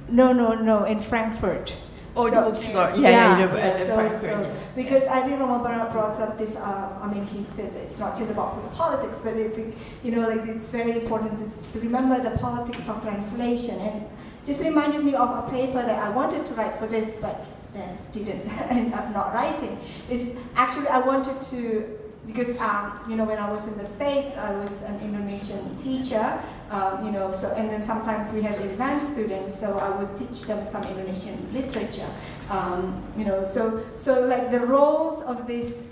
No, in Frankfurt. Oh, So, the bookstore. Yeah, so yeah. because I think Romo Banar brought up this. He said that it's not just about the politics, but it's very important to remember the politics of translation. And just reminded me of a paper that I wanted to write for this, but then didn't end up not writing. Is actually I wanted to, because when I was in the States, I was an Indonesian teacher, so, and then sometimes we had advanced students, so I would teach them some Indonesian literature, so like the roles of this,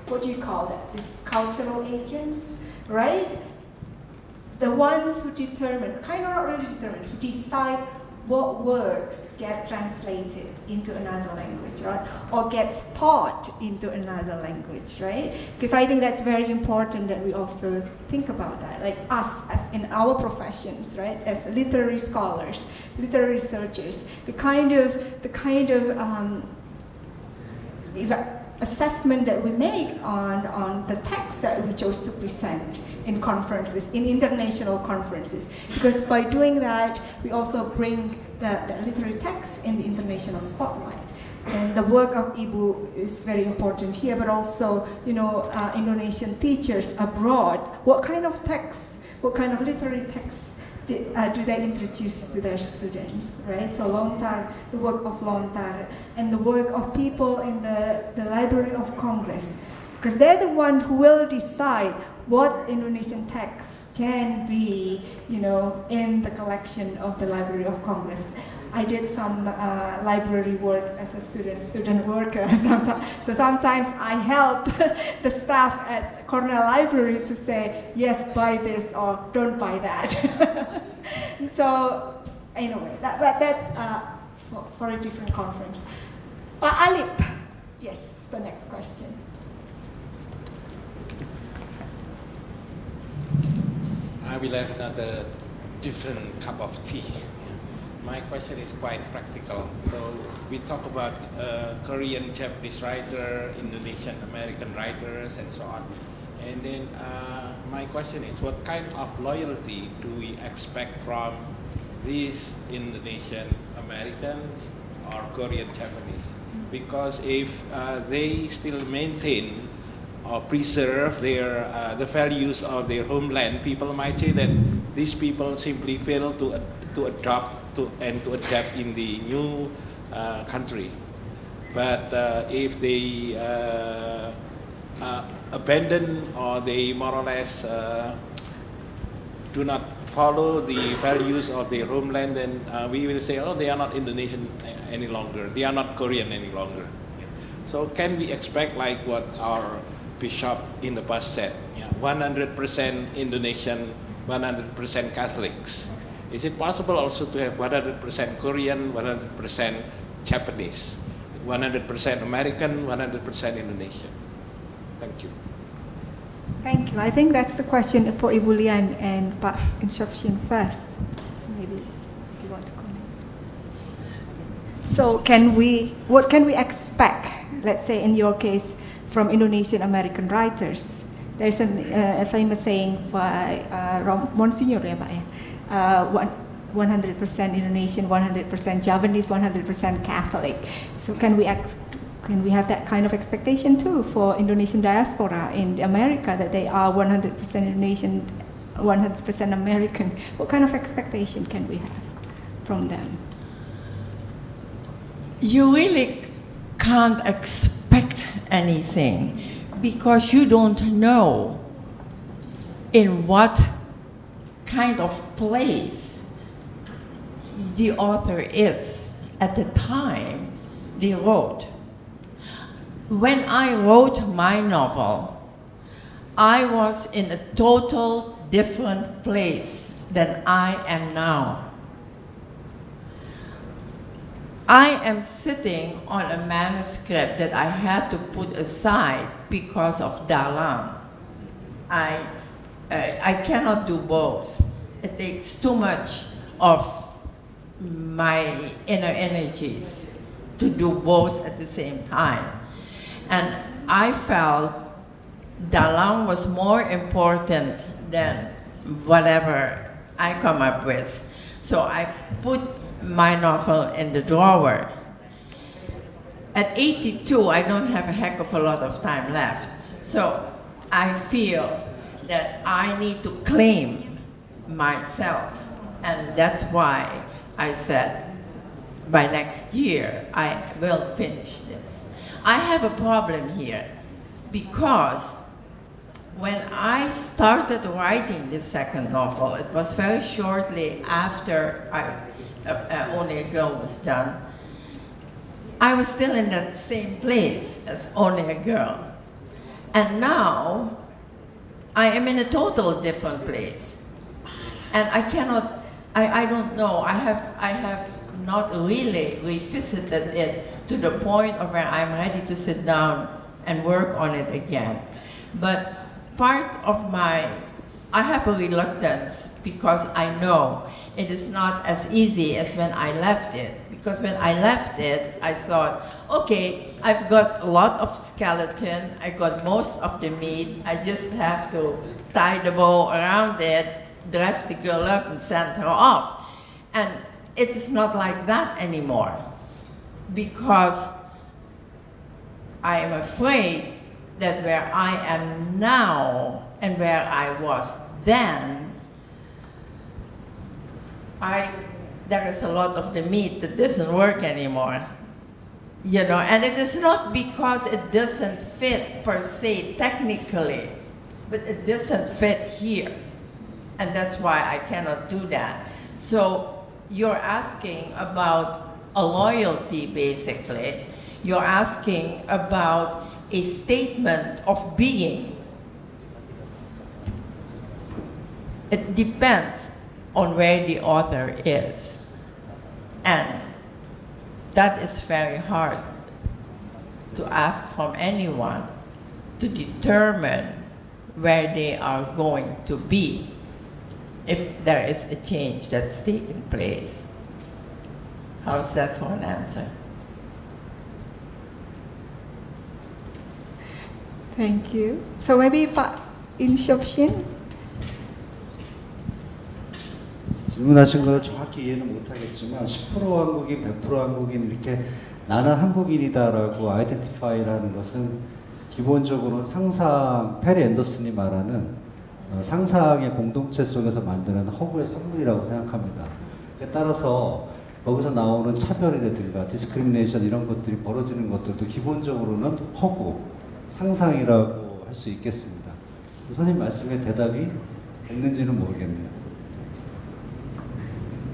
what do you call that, these cultural agents, right? The ones who determine, kind of not really determine, who decide what words get translated into another language, right? Or gets taught into another language, right? Because I think that's very important that we also think about that. Like us, as in our professions, right? As literary scholars, literary researchers, the kind of assessment that we make on the text that we chose to present in conferences, in international conferences. Because by doing that, we also bring the literary text in the international spotlight. And the work of Ibu is very important here, but also, Indonesian teachers abroad, what kind of texts, what kind of literary texts do they introduce to their students, right? So Lontar, the work of Lontar, and the work of people in the Library of Congress, because they're the one who will decide what Indonesian texts can be, in the collection of the Library of Congress. I did some library work as a student worker. So sometimes I help the staff at Cornell Library to say, yes, buy this or don't buy that. So anyway, that's for a different conference. Alip, yes, the next question. I will have another different cup of tea. My question is quite practical. So we talk about Korean, Japanese writer, Indonesian, American writers, and so on. And then my question is, what kind of loyalty do we expect from these Indonesian Americans or Korean Japanese? Because if they still maintain or preserve their the values of their homeland, people might say that these people simply fail to adapt in the new country. But if they abandon or they more or less do not follow the values of their homeland, then we will say, oh, they are not Indonesian any longer. They are not Korean any longer. So can we expect like what our bishop in the past said, 100% Indonesian, 100% Catholics? Is it possible also to have 100% Korean, 100% Japanese, 100% American, 100% Indonesian? Thank you. Thank you. I think that's the question for Ibu Lian and Pak Inseop Shin first. Maybe if you want to comment. So what can we expect, let's say in your case, from Indonesian American writers? There's a famous saying by Monsignor, 100% Indonesian, 100% Japanese, 100% Catholic. So can we have that kind of expectation too for Indonesian diaspora in America, that they are 100% Indonesian, 100% American? What kind of expectation can we have from them? You really can't expect anything because you don't know in what kind of place the author is at the time they wrote. When I wrote my novel, I was in a total different place than I am now. I am sitting on a manuscript that I had to put aside because of dalang. I cannot do both. It takes too much of my inner energies to do both at the same time. And I felt dalang was more important than whatever I come up with. So I put my novel in the drawer. At 82, I don't have a heck of a lot of time left. So I feel that I need to claim myself. And that's why I said, by next year, I will finish this. I have a problem here because when I started writing the second novel, it was very shortly after Only a Girl was done. I was still in that same place as Only a Girl. And now, I am in a total different place. And I cannot, I don't know, I have not really revisited it to the point of where I'm ready to sit down and work on it again. But part of I have a reluctance because I know it is not as easy as when I left it. Because when I left it, I thought, okay, I've got a lot of skeleton, I got most of the meat, I just have to tie the bow around it, dress the girl up and send her off. And it's not like that anymore. Because I am afraid that where I am now and where I was then, there is a lot of the meat that doesn't work anymore. You know, and it is not because it doesn't fit per se technically, but it doesn't fit here. And that's why I cannot do that. So you're asking about a loyalty, basically. You're asking about a statement of being. It depends on where the author is. And that is very hard to ask from anyone to determine where they are going to be if there is a change that's taken place. How's that for an answer? Thank you. So maybe Pak Inseop Shin? 질문하신 걸 정확히 이해는 못하겠지만 10% 한국인, 100% 한국인 이렇게 나는 한국인이다라고 아이덴티파이라는 것은 기본적으로는 상상, 페리 앤더슨이 말하는 상상의 공동체 속에서 만드는 허구의 선물이라고 생각합니다. 따라서 거기서 나오는 차별이라든가 디스크리미네이션 이런 것들이 벌어지는 것들도 기본적으로는 허구, 상상이라고 할 수 있겠습니다. 선생님 말씀에 대답이 됐는지는 모르겠네요.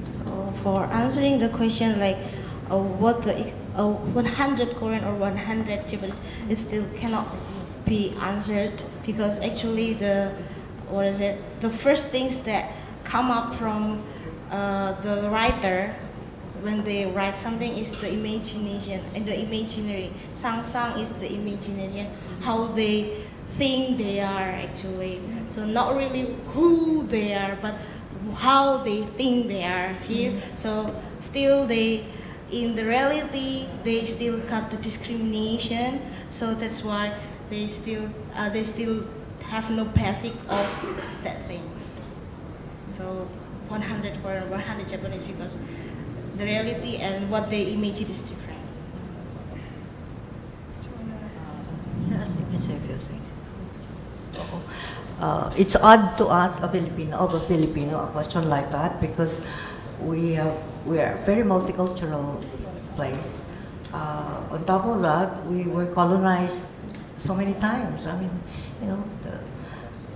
So for answering the question like what the 100 Korean or 100 Japanese, it still cannot be answered because actually the first things that come up from the writer when they write something is the imagination and the imaginary. Sang is the imagination, how they think they are actually. So not really who they are, but how they think they are here. So still in the reality, they still got the discrimination. So that's why they still have no basic of that thing. So 100 Korean, 100 Japanese because the reality and what they imagine is different. Yes, I can say a few things. It's odd to ask a Filipino a question like that because we are a very multicultural place. On top of that, we were colonized so many times. I mean, the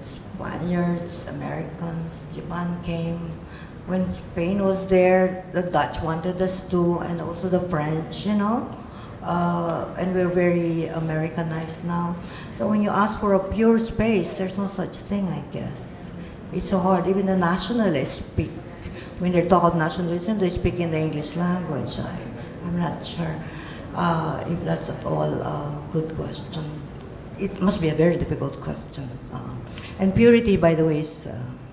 Spaniards, Americans, Japan came. When Spain was there, the Dutch wanted us to, and also the French, and we're very Americanized now. So when you ask for a pure space, there's no such thing, I guess. It's so hard. Even the nationalists speak. When they talk of nationalism, they speak in the English language. I'm not sure if that's at all a good question. It must be a very difficult question. And purity, by the way, is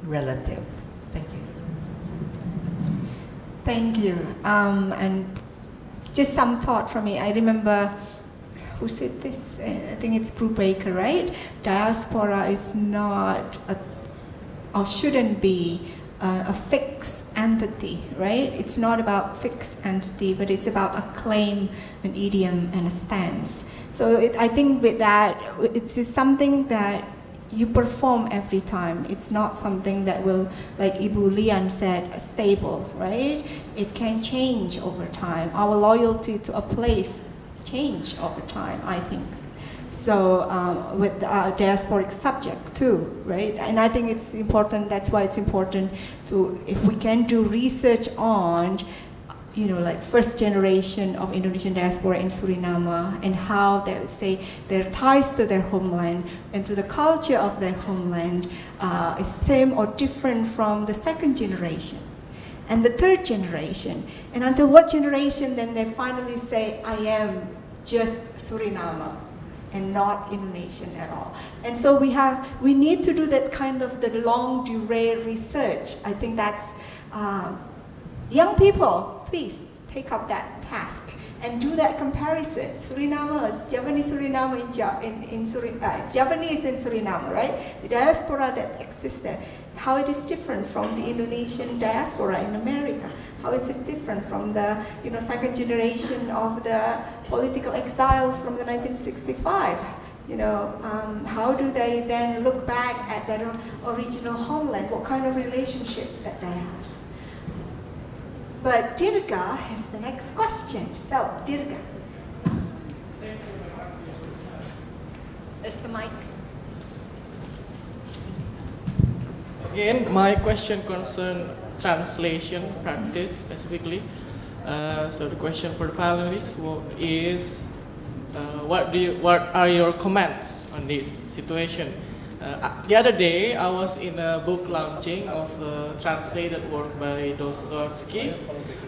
relative. Thank you. Thank you. And just some thought from me. I remember, who said this? I think it's Brubaker, right? Diaspora is not or shouldn't be a fixed entity, right? It's not about fixed entity, but it's about a claim, an idiom, and a stance. So I think with that, it's just something that you perform every time. It's not something that will, like Ibu Lian said, stable, right? It can change over time. Our loyalty to a place change over time, I think. So with the diasporic subject too, right? And I think it's important, that's why it's important to, if we can do research on, like first generation of Indonesian diaspora in Suriname and how they say their ties to their homeland and to the culture of their homeland is same or different from the second generation and the third generation. And until what generation then they finally say, I am just Suriname and not Indonesian at all. And so we need to do that kind of the long durée research. I think that's, young people, please take up that task and do that comparison. Suriname, Japanese Suriname in Suriname, Japanese in Suriname, right? The diaspora that existed, how it is different from the Indonesian diaspora in America. How is it different from the second generation of the political exiles from the 1965? How do they then look back at their original homeland? What kind of relationship that they have? But Dirga has the next question. So, Dirga. Is the mic? Again, my question concerns translation practice specifically. So the question for the panelists is, what are your comments on this situation? The other day, I was in a book launching of a translated work by Dostoevsky,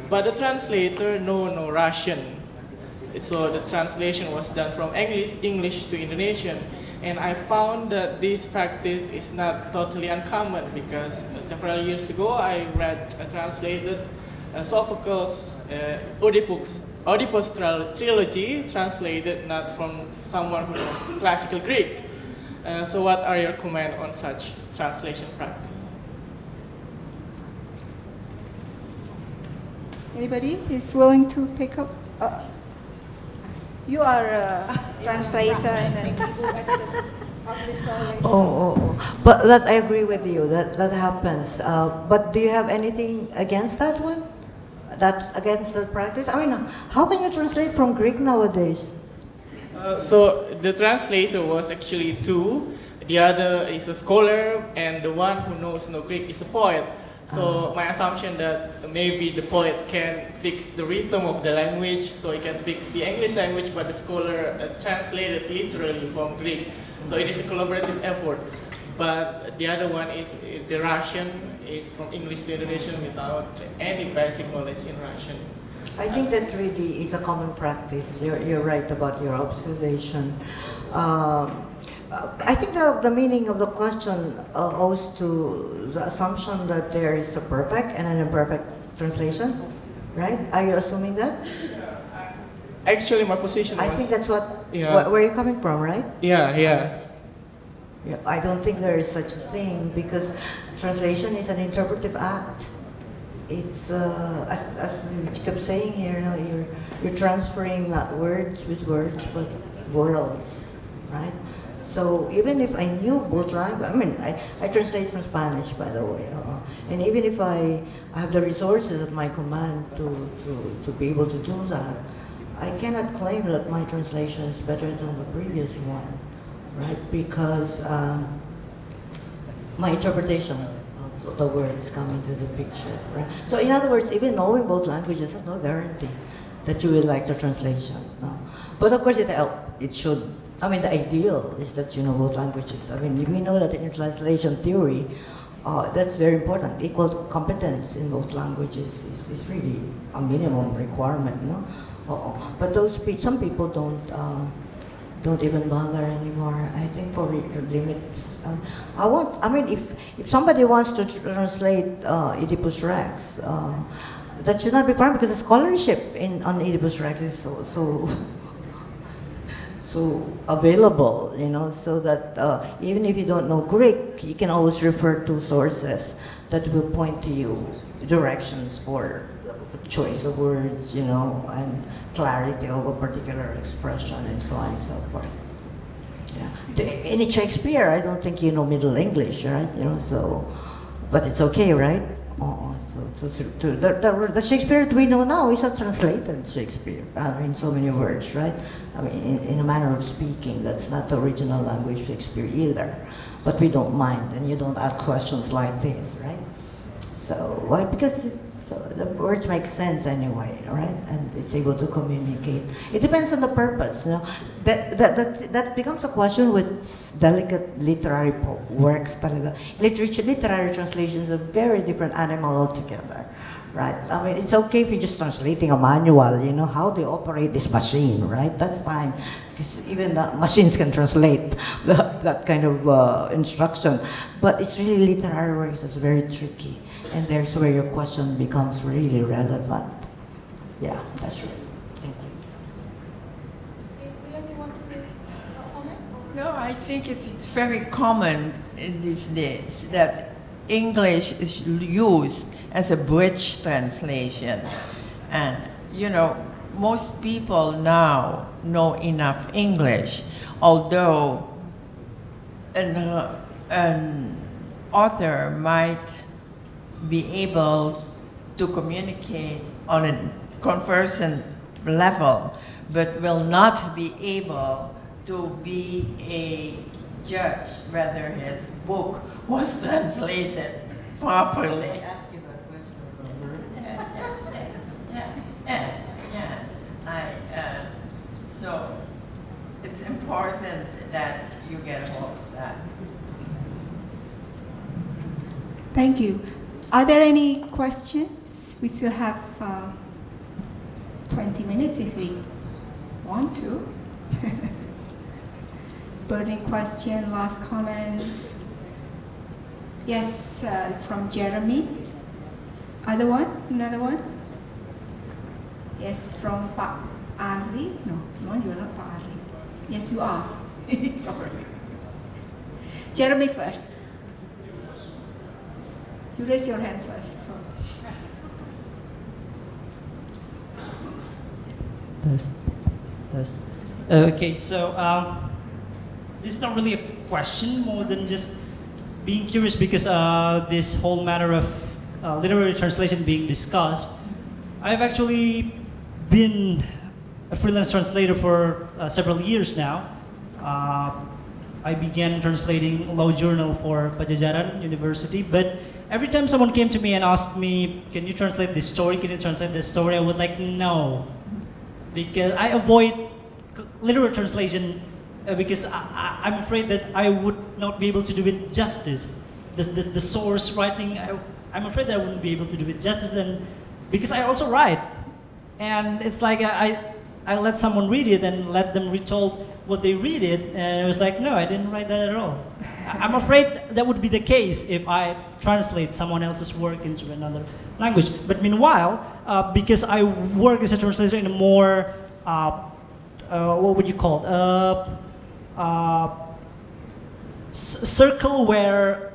but the translator know no Russian. So the translation was done from English to Indonesian. And I found that this practice is not totally uncommon because several years ago I read a translated Sophocles' Oedipus trilogy, translated not from someone who knows classical Greek. So what are your comments on such translation practice? Anybody is willing to pick up? You are a translator and then Ibu as the publisher. But that I agree with you. That happens. But do you have anything against that one? that's against the practice? I mean, how can you translate from Greek nowadays? So the translator was actually two. The other is a scholar, and the one who knows no Greek is a poet. So my assumption that maybe the poet can fix the rhythm of the language, so he can fix the English language, but the scholar translated literally from Greek. So it is a collaborative effort. But the other one is the Russian is from English to Indonesian without any basic knowledge in Russian. I think that really is a common practice. You're right about your observation. I think the meaning of the question owes to the assumption that there is a perfect and an imperfect translation, right? Are you assuming that? Actually, my position was... I think that's what, Yeah. where you're coming from, right? Yeah. Yeah, I don't think there is such a thing because translation is an interpretive act. It's as you kept saying here, you know, you're transferring not words with words, but worlds, right? So even if I knew both languages, I mean, I translate from Spanish, by the way, and even if I have the resources at my command to be able to do that, I cannot claim that my translation is better than the previous one, right? Because my interpretation of the words come into the picture, right? So in other words, even knowing both languages has no guarantee that you will like the translation. No? But of course, it should. I mean, the ideal is that you know both languages. I mean, we know that in translation theory, that's very important. Equal competence in both languages is really a minimum requirement, no? But some people don't even bother anymore. I think for limits. I mean, if somebody wants to translate Oedipus Rex, that should not be required because the scholarship on Oedipus Rex is so available, you know, so that even if you don't know Greek, you can always refer to sources that will point to you directions for choice of words, you know, and clarity of a particular expression and so on and so forth. Yeah. In Shakespeare, I don't think you know Middle English, right? You know, so, but it's okay, right? The Shakespeare that we know now is a translated Shakespeare in so many words, right? I mean, in a manner of speaking, that's not the original language Shakespeare either. But we don't mind, and you don't ask questions like this, right? So, why? Because the words make sense anyway, right? And it's able to communicate. It depends on the purpose, you know. That becomes a question with delicate literary works. Literary translations are a very different animal altogether, right? I mean, it's okay if you're just translating a manual, you know, how they operate this machine, right? That's fine. Because even the machines can translate that kind of instruction. But it's really literary works that's very tricky. And there's where your question becomes really relevant. Yeah, that's right. Thank you. Do you want to comment? No, I think it's very common in these days that English is used as a bridge translation. And, you know, most people now know enough English, although an author might be able to communicate on a conversant level, but will not be able to be a judge whether his book was translated properly. I ask you that question. Yeah. So it's important that you get a hold of that. Thank you. Are there any questions? We still have 20 minutes if we want to. Burning question, last comments? Yes, from Jeremy. Other one? Another one? Yes, from Pak Arti. No, you're not Pak Arti. Yes, you are. Sorry. Jeremy first. You raise your hand first. Yes. Okay, so this is not really a question, more than just being curious because this whole matter of literary translation being discussed, I've actually been a freelance translator for several years now. I began translating law journal for Pajajaran University, but every time someone came to me and asked me, can you translate this story, can you translate this story, I would like, no. Because I avoid literal translation because I'm afraid that I would not be able to do it justice. The source writing, I'm afraid that I wouldn't be able to do it justice, and because I also write. And it's like I let someone read it and let them retold what they read it, and it was like, no, I didn't write that at all. I'm afraid that would be the case if I translate someone else's work into another language. But meanwhile, because I work as a translator in a more, what would you call it? Circle where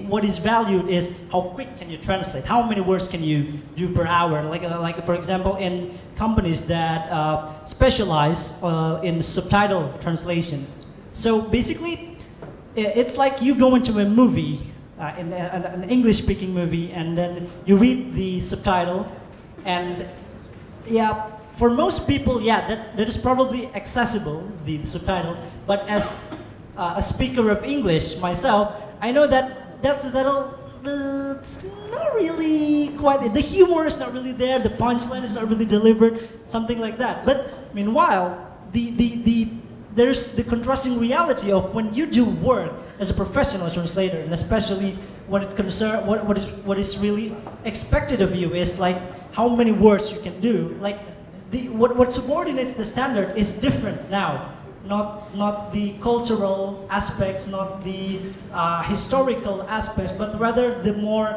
what is valued is how quick can you translate, how many words can you do per hour. Like for example, in companies that specialize in subtitle translation. So basically, it's like you go into a movie, in an English-speaking movie, and then you read the subtitle, and yeah, for most people, yeah, that is probably accessible, the subtitle. But as a speaker of English myself, I know that it's not really quite, the humor is not really there, the punchline is not really delivered, something like that. But meanwhile, there's the contrasting reality of when you do work as a professional translator, and especially when it concerns what is really expected of you is like how many words you can do. Like what subordinates the standard is different now. Not the cultural aspects, not the historical aspects, but rather the more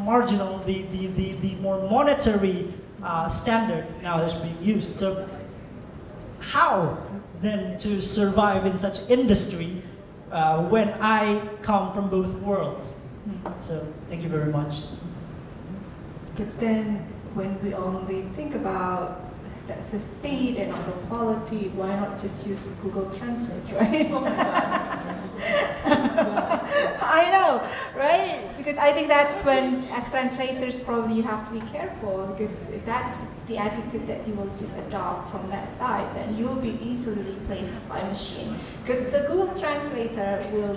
marginal, the more monetary standard now is being used. So how then to survive in such industry when I come from both worlds? So thank you very much. But then when we only think about that's the speed and not the quality, why not just use Google Translate, right? I know, right? Because I think that's when, as translators, probably you have to be careful, because if that's the attitude that you will just adopt from that side, then you'll be easily replaced by machine. Because the Google Translator will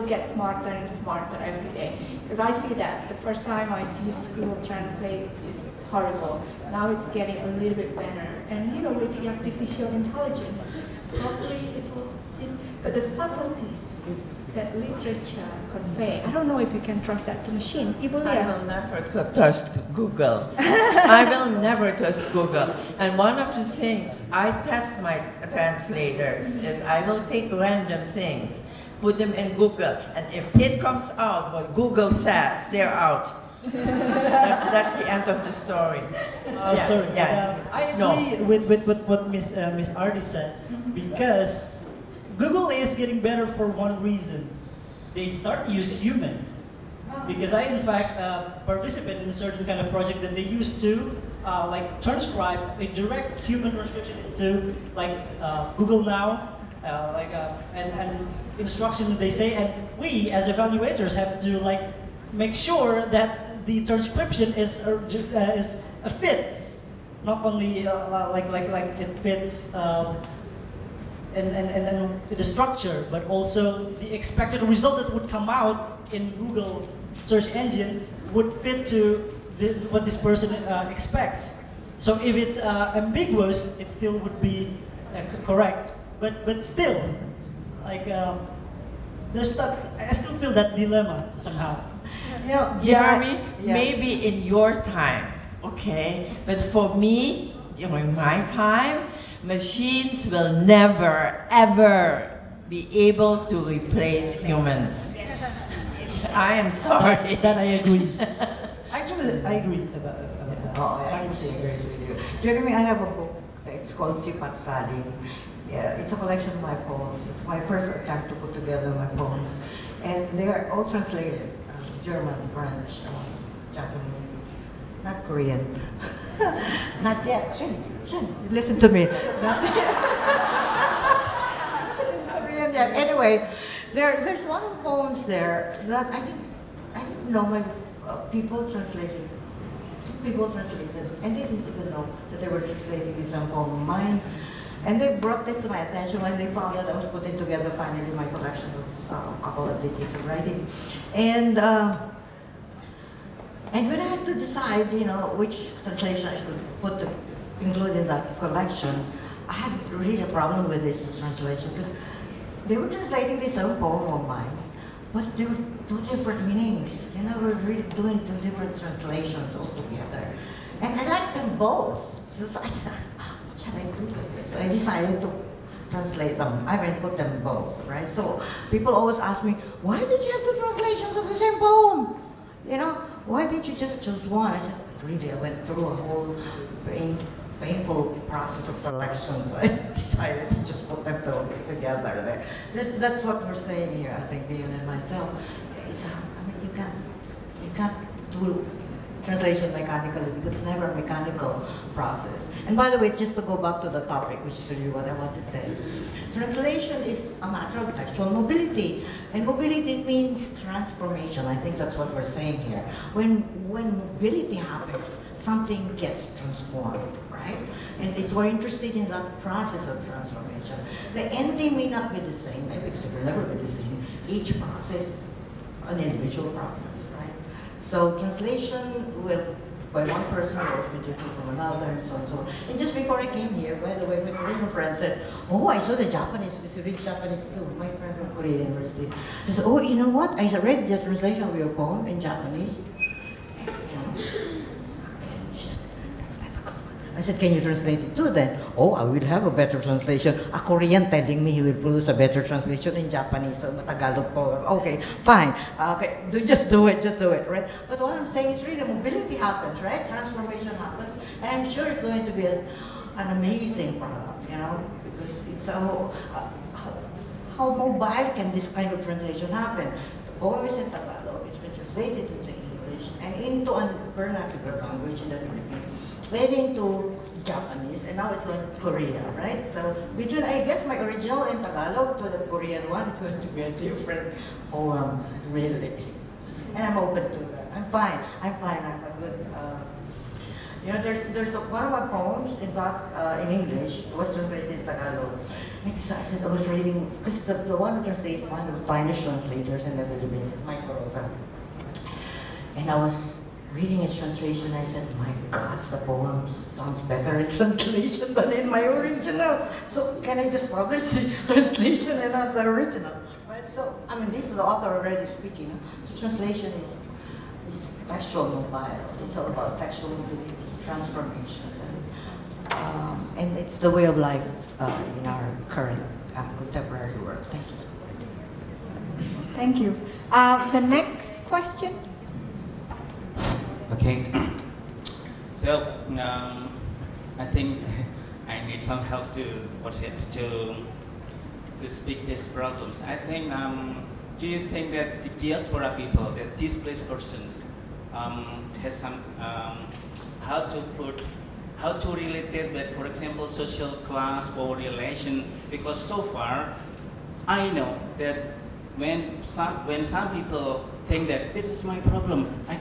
get smarter and smarter every day. Because I see that the first time I used Google Translate, it's just horrible. Now it's getting a little bit better. And you know, with the artificial intelligence, probably it will just, but the subtleties that literature convey, I don't know if you can trust that to machine. I will never trust Google. I will never trust Google. And one of the things I test my translators is I will take random things, put them in Google, and if it comes out what Google says, they're out. That's the end of the story. Sorry. I agree with what Miss Arti said, because Google is getting better for one reason. They start to use human. Because I, in fact, participate in a certain kind of project that they used to like transcribe a direct human transcription into like Google Now, and instruction they say, and we as evaluators have to like make sure that the transcription is a fit, not only like it fits and the structure, but also the expected result that would come out in Google search engine would fit to what this person expects. So if it's ambiguous, it still would be correct. But still, like there's that. I still feel that dilemma somehow. You know, Jeremy, maybe in your time, okay, but for me, during my time, machines will never, ever be able to replace humans. I am sorry. That I agree. Actually, I agree about that. Oh, I agree with you. Jeremy, I have a book. It's called Sipat Saling. Yeah, it's a collection of my poems. It's my first attempt to put together my poems. And they are all translated. German, French, Japanese, not Korean. Not yet. Shin, listen to me. Not Korean yet. Anyway, there's one of the poems there that I didn't know my people translated people translated, and they didn't even know that they were translating this poem of mine. And they brought this to my attention when they found that I was putting together finally my collection of a couple of decades of writing. And when I had to decide, which translation I should include in that collection, I had really a problem with this translation because they were translating this own poem of mine, but there were two different meanings. We're really doing two different translations altogether. And I liked them both. So I said, what should I do with this? So I decided to translate them. Put them both, right? So people always ask me, why did you have two translations of the same poem? Why didn't you just choose one? I said, really, I went through a whole painful process of selection, so I decided to just put them together there. That's what we're saying here, I think, Lian and myself. You can't do translation mechanically because it's never a mechanical process. And by the way, just to go back to the topic, which is really what I want to say, translation is a matter of textual mobility. And mobility means transformation. I think that's what we're saying here. When mobility happens, something gets transformed, right? And it's we're interested in that process of transformation. The ending may not be the same, maybe because it will never be the same. Each process is an individual process, right? So translation will, by one person, will always be different from another, and so on and so on. And just before I came here, by the way, my Korean friend said, oh, I saw the Japanese, because you read Japanese too. My friend from Korea University. She said, oh, you know what? I read the translation of your poem in Japanese. I said, can you translate it too then? Oh, I will have a better translation. A Korean telling me he will produce a better translation in Japanese, so Tagalog poem. Okay, fine. Okay, just do it, right? But what I'm saying is really mobility happens, right? Transformation happens. And I'm sure it's going to be an amazing product, because it's how mobile can this kind of translation happen? Always in Tagalog, it's been translated into English and into a vernacular language in the Philippines. Leading to Japanese, and now it's going to Korea, right? So between, I guess, my original in Tagalog to the Korean one, it's going to be a different poem, really. And I'm open to that. I'm fine. I'm a good, there's one of my poems, in fact, in English, was translated in Tagalog. And so I said, I was reading, because the one who translates one of the finest translators in the Philippines is Michael Rosa. And I was reading his translation, I said, my gosh, the poem sounds better in translation than in my original. So can I just publish the translation and not the original? Right? So, this is the author already speaking. So translation is textual mobile. It's all about textual mobility, transformations, and it's the way of life in our current contemporary world. Thank you. Thank you. The next question. Okay, so I think I need some help to speak these problems. I think, do you think that the diaspora people, the displaced persons, has some how to relate it with, for example, social class or relation? Because so far, I know that when some people think that this is my problem, I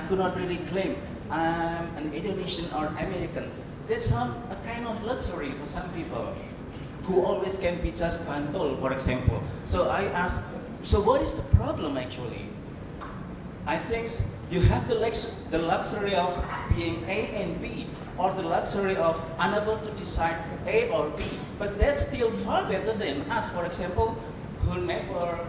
could not really claim I'm an Indonesian or American. That's a kind of luxury for some people who always can be just Bantol, for example. So I asked, so what is the problem actually? I think you have the luxury of being A and B, or the luxury of unable to decide A or B. But that's still far better than us, for example, who never,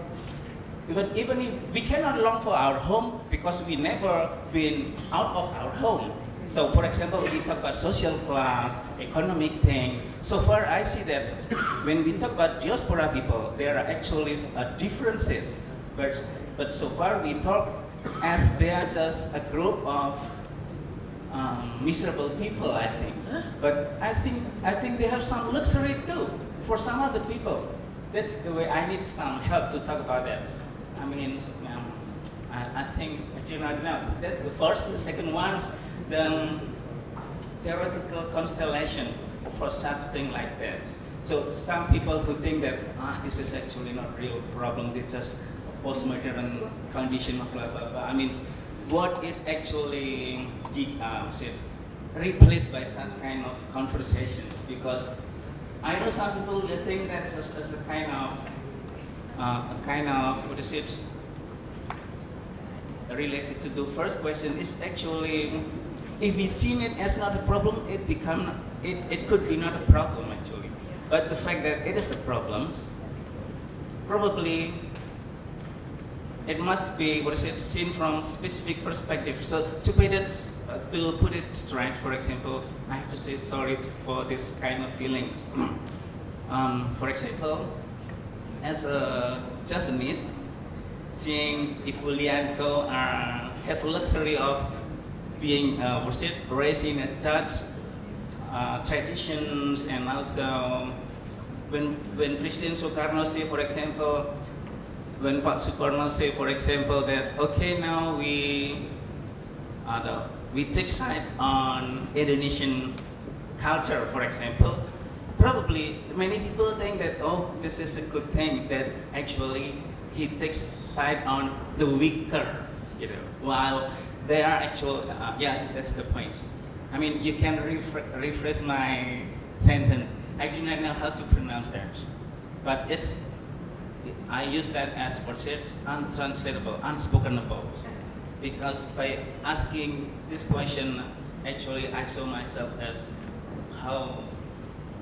even if we cannot long for our home because we never been out of our home. So for example, we talk about social class, economic thing. So far I see that when we talk about diaspora people, there are actually differences. But so far we talk as they are just a group of miserable people, I think. But I think they have some luxury too for some other people. That's the way I need some help to talk about that. I mean, I think, you know, that's the first. The second one is the theoretical constellation for such thing like that. So some people who think that this is actually not real problem, it's just postmodern condition of blah blah blah. I mean, what is actually replaced by such kind of conversations, because I know some people they think that's as a kind of what is it related to the first question is actually, if we see it as not a problem, it could be not a problem actually, but the fact that it is a problem, probably it must be seen from specific perspective. So to put it straight, for example, I have to say sorry for this kind of feelings. For example, as a Japanese, seeing Ibu Lian Gouw have a luxury of being raised in a Dutch traditions, and also when President Sukarno say, for example, when Pak Sukarno say, for example, that okay, now we take side on Indonesian culture, for example, probably many people think that, oh, this is a good thing, that actually he takes side on the weaker, while they are actual, yeah, that's the point. I mean, you can rephrase my sentence. I do not know how to pronounce that, but I use that as untranslatable, unspokenable. Because by asking this question, actually I saw myself as how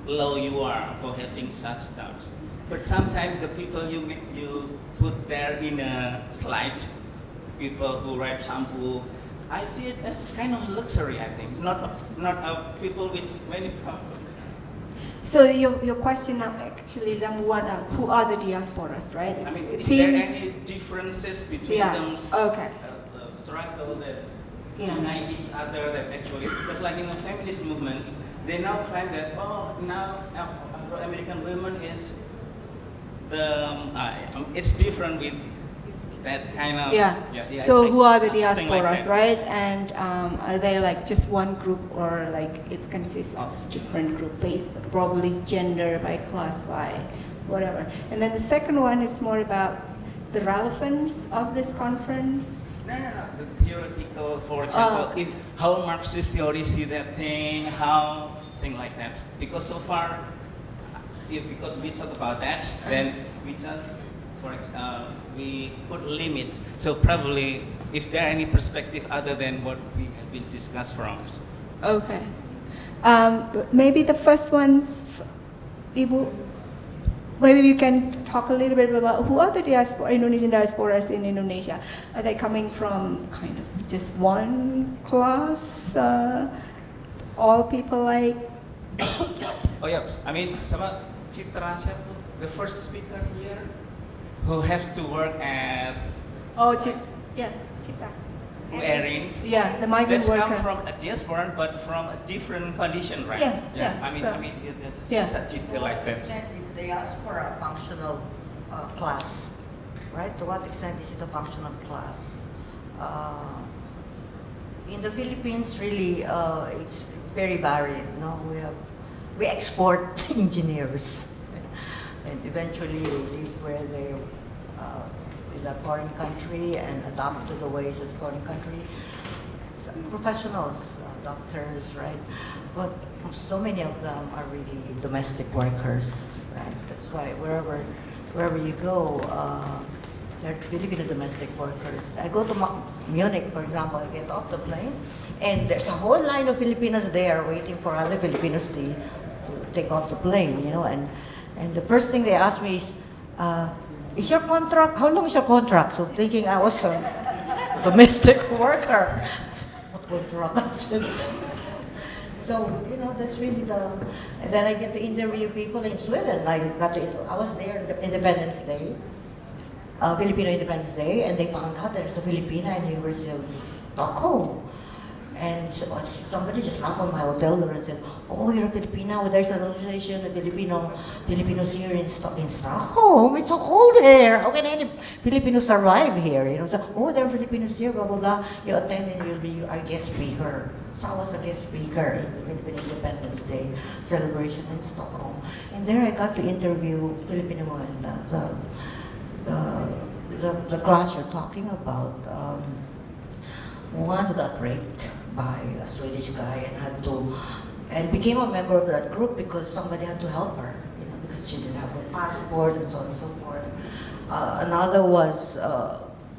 low you are for having such thoughts. But sometimes the people you put there in a slide, people who write shampoo, I see it as kind of luxury, I think, not people with many problems. So your question now actually number one, who are the diasporas, right? I mean, is there any differences between them? Okay. Struggle that unite each other, that actually, just like in the feminist movements, they now claim that, oh, now Afro-American women is it's different with that kind of... So who are the diasporas, right? And are they like just one group, or like it consists of different groups based probably gender, by class, by whatever? And then the second one is more about the relevance of this conference? No. The theoretical, for example, how Marxist theory see that thing, how thing like that. Because so far, because we talk about that, then we just, for example, we put limit. So probably, if there are any perspective other than what we have been discussed from. Okay. Maybe the first one, Ibu. Maybe you can talk a little bit about who are the Indonesian diasporas in Indonesia. Are they coming from kind of just one class? All people like? Oh yeah, I mean, Citra, the first speaker here, who have to work as... Oh, Citra. Erin. Yeah, the migrant worker. That's come from a diaspora, but from a different condition, right? Yeah. I mean, it's such detail like that. Is diaspora a function of class, right? To what extent is it a function of class? In the Philippines, really, it's very varied. No, we export engineers, and eventually they live where they in a foreign country and adapt to the ways of foreign country. So, professionals, doctors, right? But so many of them are really domestic workers, right? That's why wherever you go, there are Filipino domestic workers. I go to Munich, for example, I get off the plane, and there's a whole line of Filipinos there waiting for other Filipinos to take off the plane, and the first thing they ask me is your contract, how long is your contract? So thinking I was a domestic worker. So, that's really and then I get to interview people in Sweden. I was there Independence Day, Filipino Independence Day, and they found out there's a Filipina in the University of Stockholm. And somebody just knocked on my hotel door and said, oh, you're a Filipino, there's an association of Filipinos here in Stockholm. It's so cold here. How can any Filipino survive here? So, oh, there are Filipinos here, blah, blah, blah. You attend and you'll be our guest speaker. So I was a guest speaker in the Philippine Independence Day celebration in Stockholm. And there I got to interview Filipino and the class you're talking about. one who got raped by a Swedish guy and became a member of that group because somebody had to help her, because she didn't have a passport and so on and so forth. Another was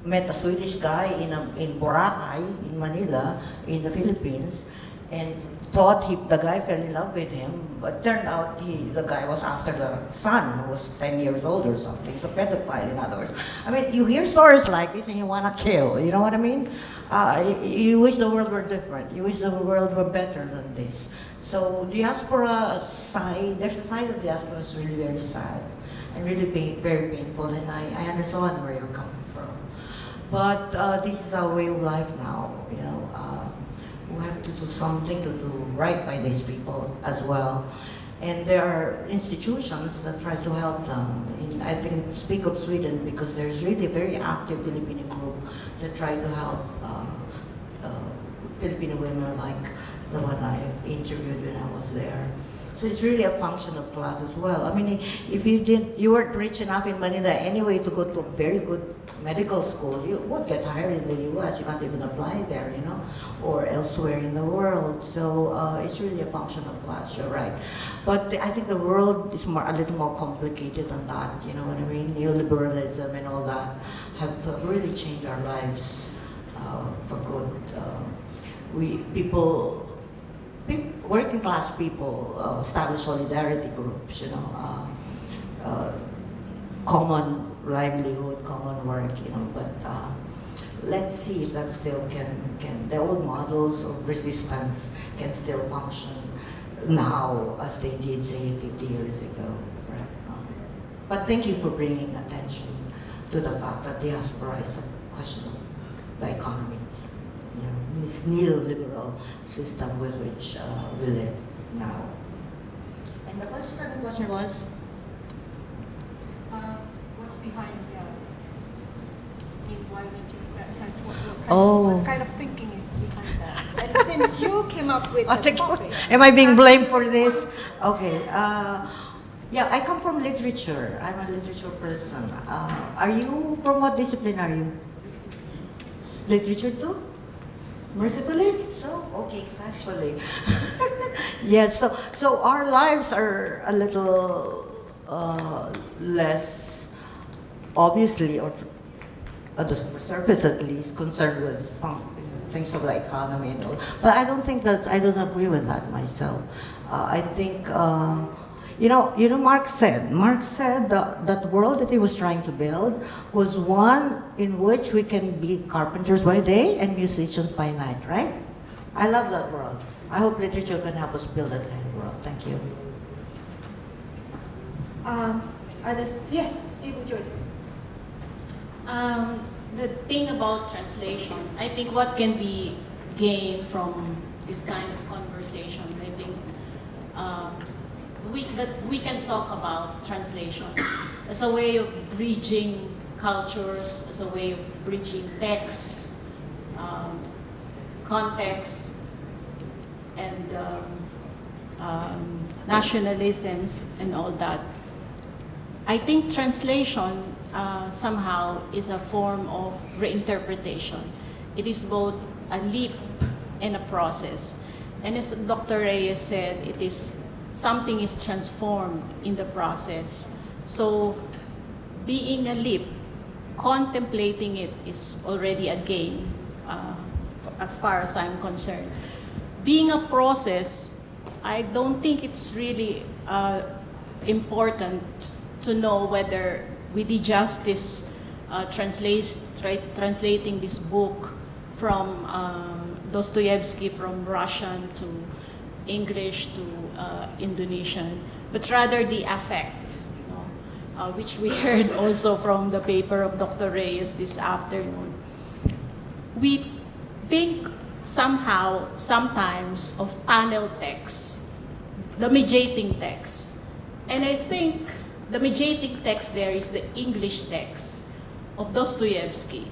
met a Swedish guy in Boracay, in Manila, in the Philippines, and thought the guy fell in love with him, but turned out the guy was after the son, who was 10 years old or something. He's a pedophile, in other words. I mean, you hear stories like this and you want to kill, you know what I mean? You wish the world were different. You wish the world were better than this. So diaspora side, there's a side of diaspora that's really very sad and really very painful, and I understand where you're coming from. But this is our way of life now, we have to do something to do right by these people as well. And there are institutions that try to help them. I can speak of Sweden because there's really a very active Filipino group that try to help Filipino women like the one I interviewed when I was there. So it's really a function of class as well. I mean, if you weren't rich enough in Manila anyway to go to a very good medical school, you would get hired in the US. You can't even apply there, or elsewhere in the world. So it's really a function of class, you're right. But I think the world is a little more complicated than that, you know what I mean? Neoliberalism and all that have really changed our lives for good. Working class people establish solidarity groups, common livelihood, common work, but let's see if that still can the old models of resistance can still function now as they did, say, 50 years ago. Right? But thank you for bringing attention to the fact that diaspora is a question of the economy. This neoliberal system with which we live now. And the question was? What's behind why we choose that kind what kind of thinking is behind that? And since you came up with the topic, am I being blamed for this? Okay. Yeah, I come from literature. I'm a literature person. Are you from what discipline are you? Literature too? Mercifully? So, okay, actually. Yes, so our lives are a little less, obviously, or at the surface at least, concerned with things of the economy and all. But I don't agree with that myself. I think, Marx said that world that he was trying to build was one in which we can be carpenters by day and musicians by night, right? I love that world. I hope literature can help us build that kind of world. Thank you. Others? Yes, Joyce. The thing about translation, I think what can be gained from this kind of conversation, I think we can talk about translation as a way of bridging cultures, as a way of bridging texts, context, and nationalisms and all that. I think translation somehow is a form of reinterpretation. It is both a leap and a process. And as Dr. Reyes said, something is transformed in the process. So being a leap, contemplating it is already a gain as far as I'm concerned. Being a process, I don't think it's really important to know whether we did justice translating this book from Dostoevsky from Russian to English to Indonesian, but rather the affect, which we heard also from the paper of Dr. Reyes this afternoon. We think sometimes of tunnel text, the mediating text, and I think the mediating text there is the English text of Dostoevsky.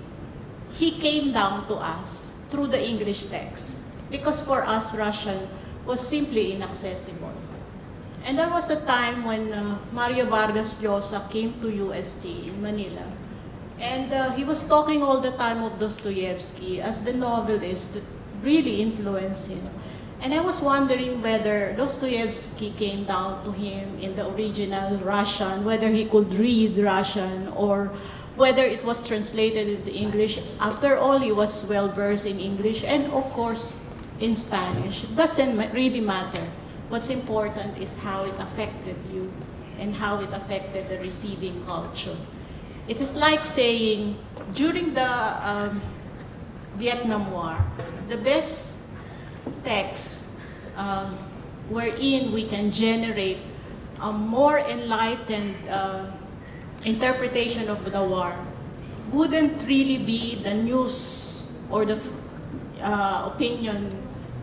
He came down to us through the English text because for us Russian was simply inaccessible. And there was a time when Mario Vargas Llosa came to UST in Manila And he was talking all the time of Dostoevsky as the novelist that really influenced him. And I was wondering whether Dostoevsky came down to him in the original Russian, whether he could read Russian, or whether it was translated into English. After all, he was well versed in English and of course in Spanish. It doesn't really matter. What's important is how it affected you and how it affected the receiving culture. It is like saying, during the Vietnam War, the best text wherein we can generate a more enlightened interpretation of the war wouldn't really be the news or the opinion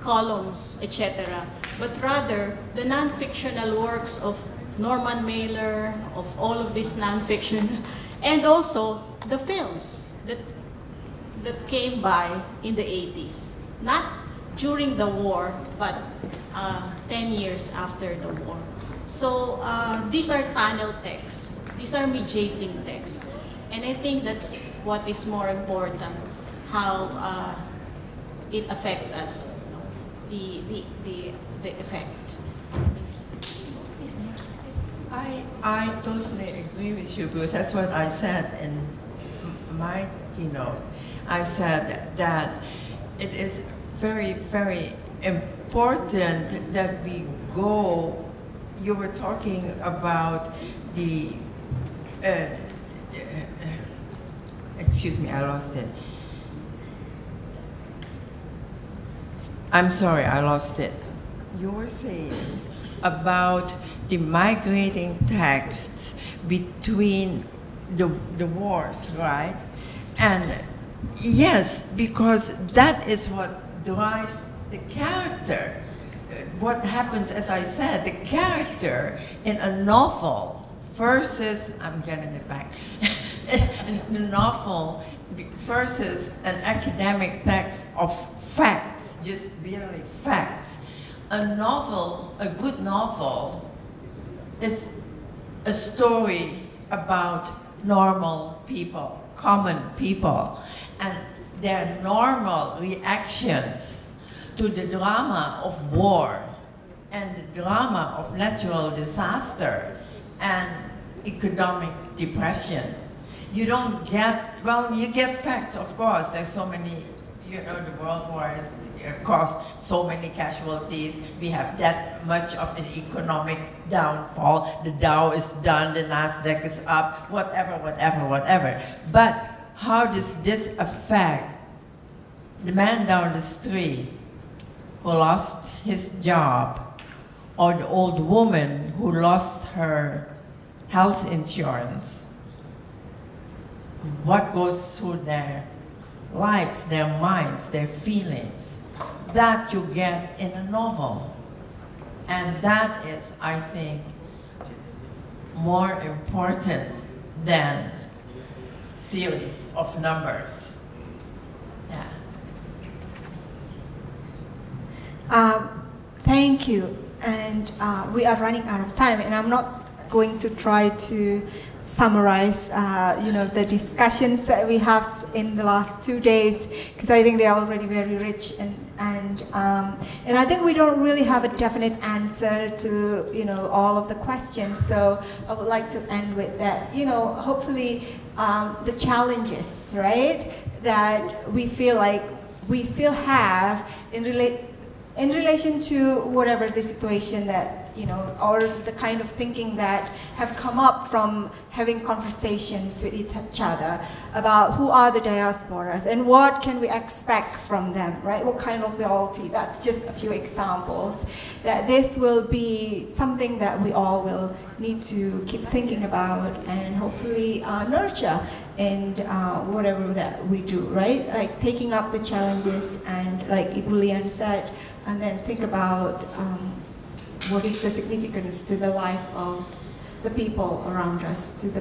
columns, etc., but rather the non-fictional works of Norman Mailer, of all of this non-fiction, and also the films that came by in the 80s. Not during the war, but 10 years after the war. So these are tunnel texts. These are mediating texts. And I think that's what is more important, how it affects us, the effect. I totally agree with you, because that's what I said in my keynote. I said that it is very, very important that we go. You were talking about the, excuse me, I lost it. I'm sorry, I lost it. You were saying about the migrating texts between the wars, right? And yes, because that is what drives the character. What happens, as I said, the character in a novel versus, I'm getting it back, the novel versus an academic text of facts, just merely facts. A novel, a good novel, is a story about normal people, common people, and their normal reactions to the drama of war and the drama of natural disaster and economic depression. You don't get, well, you get facts, of course. There's so many, you know, the world wars caused so many casualties. We have that much of an economic downfall. The Dow is done, the Nasdaq is up, whatever, whatever, whatever. But how does this affect the man down the street who lost his job, or the old woman who lost her health insurance? What goes through their lives, their minds, their feelings? That you get in a novel. And that is, I think, more important than series of numbers. Yeah. Thank you. And we are running out of time, and I'm not going to try to summarize, the discussions that we have in the last 2 days, because I think they are already very rich, and I think we don't really have a definite answer to all of the questions. So I would like to end with that. Hopefully the challenges, right, that we feel like we still have in relation to whatever the situation that, or the kind of thinking that have come up from having conversations with each other about who are the diasporas and what can we expect from them, right? What kind of loyalty? That's just a few examples. That this will be something that we all will need to keep thinking about and hopefully nurture in whatever that we do, right? Like taking up the challenges and, like Ibu Lian said, and then think about what is the significance to the life of the people around us, to the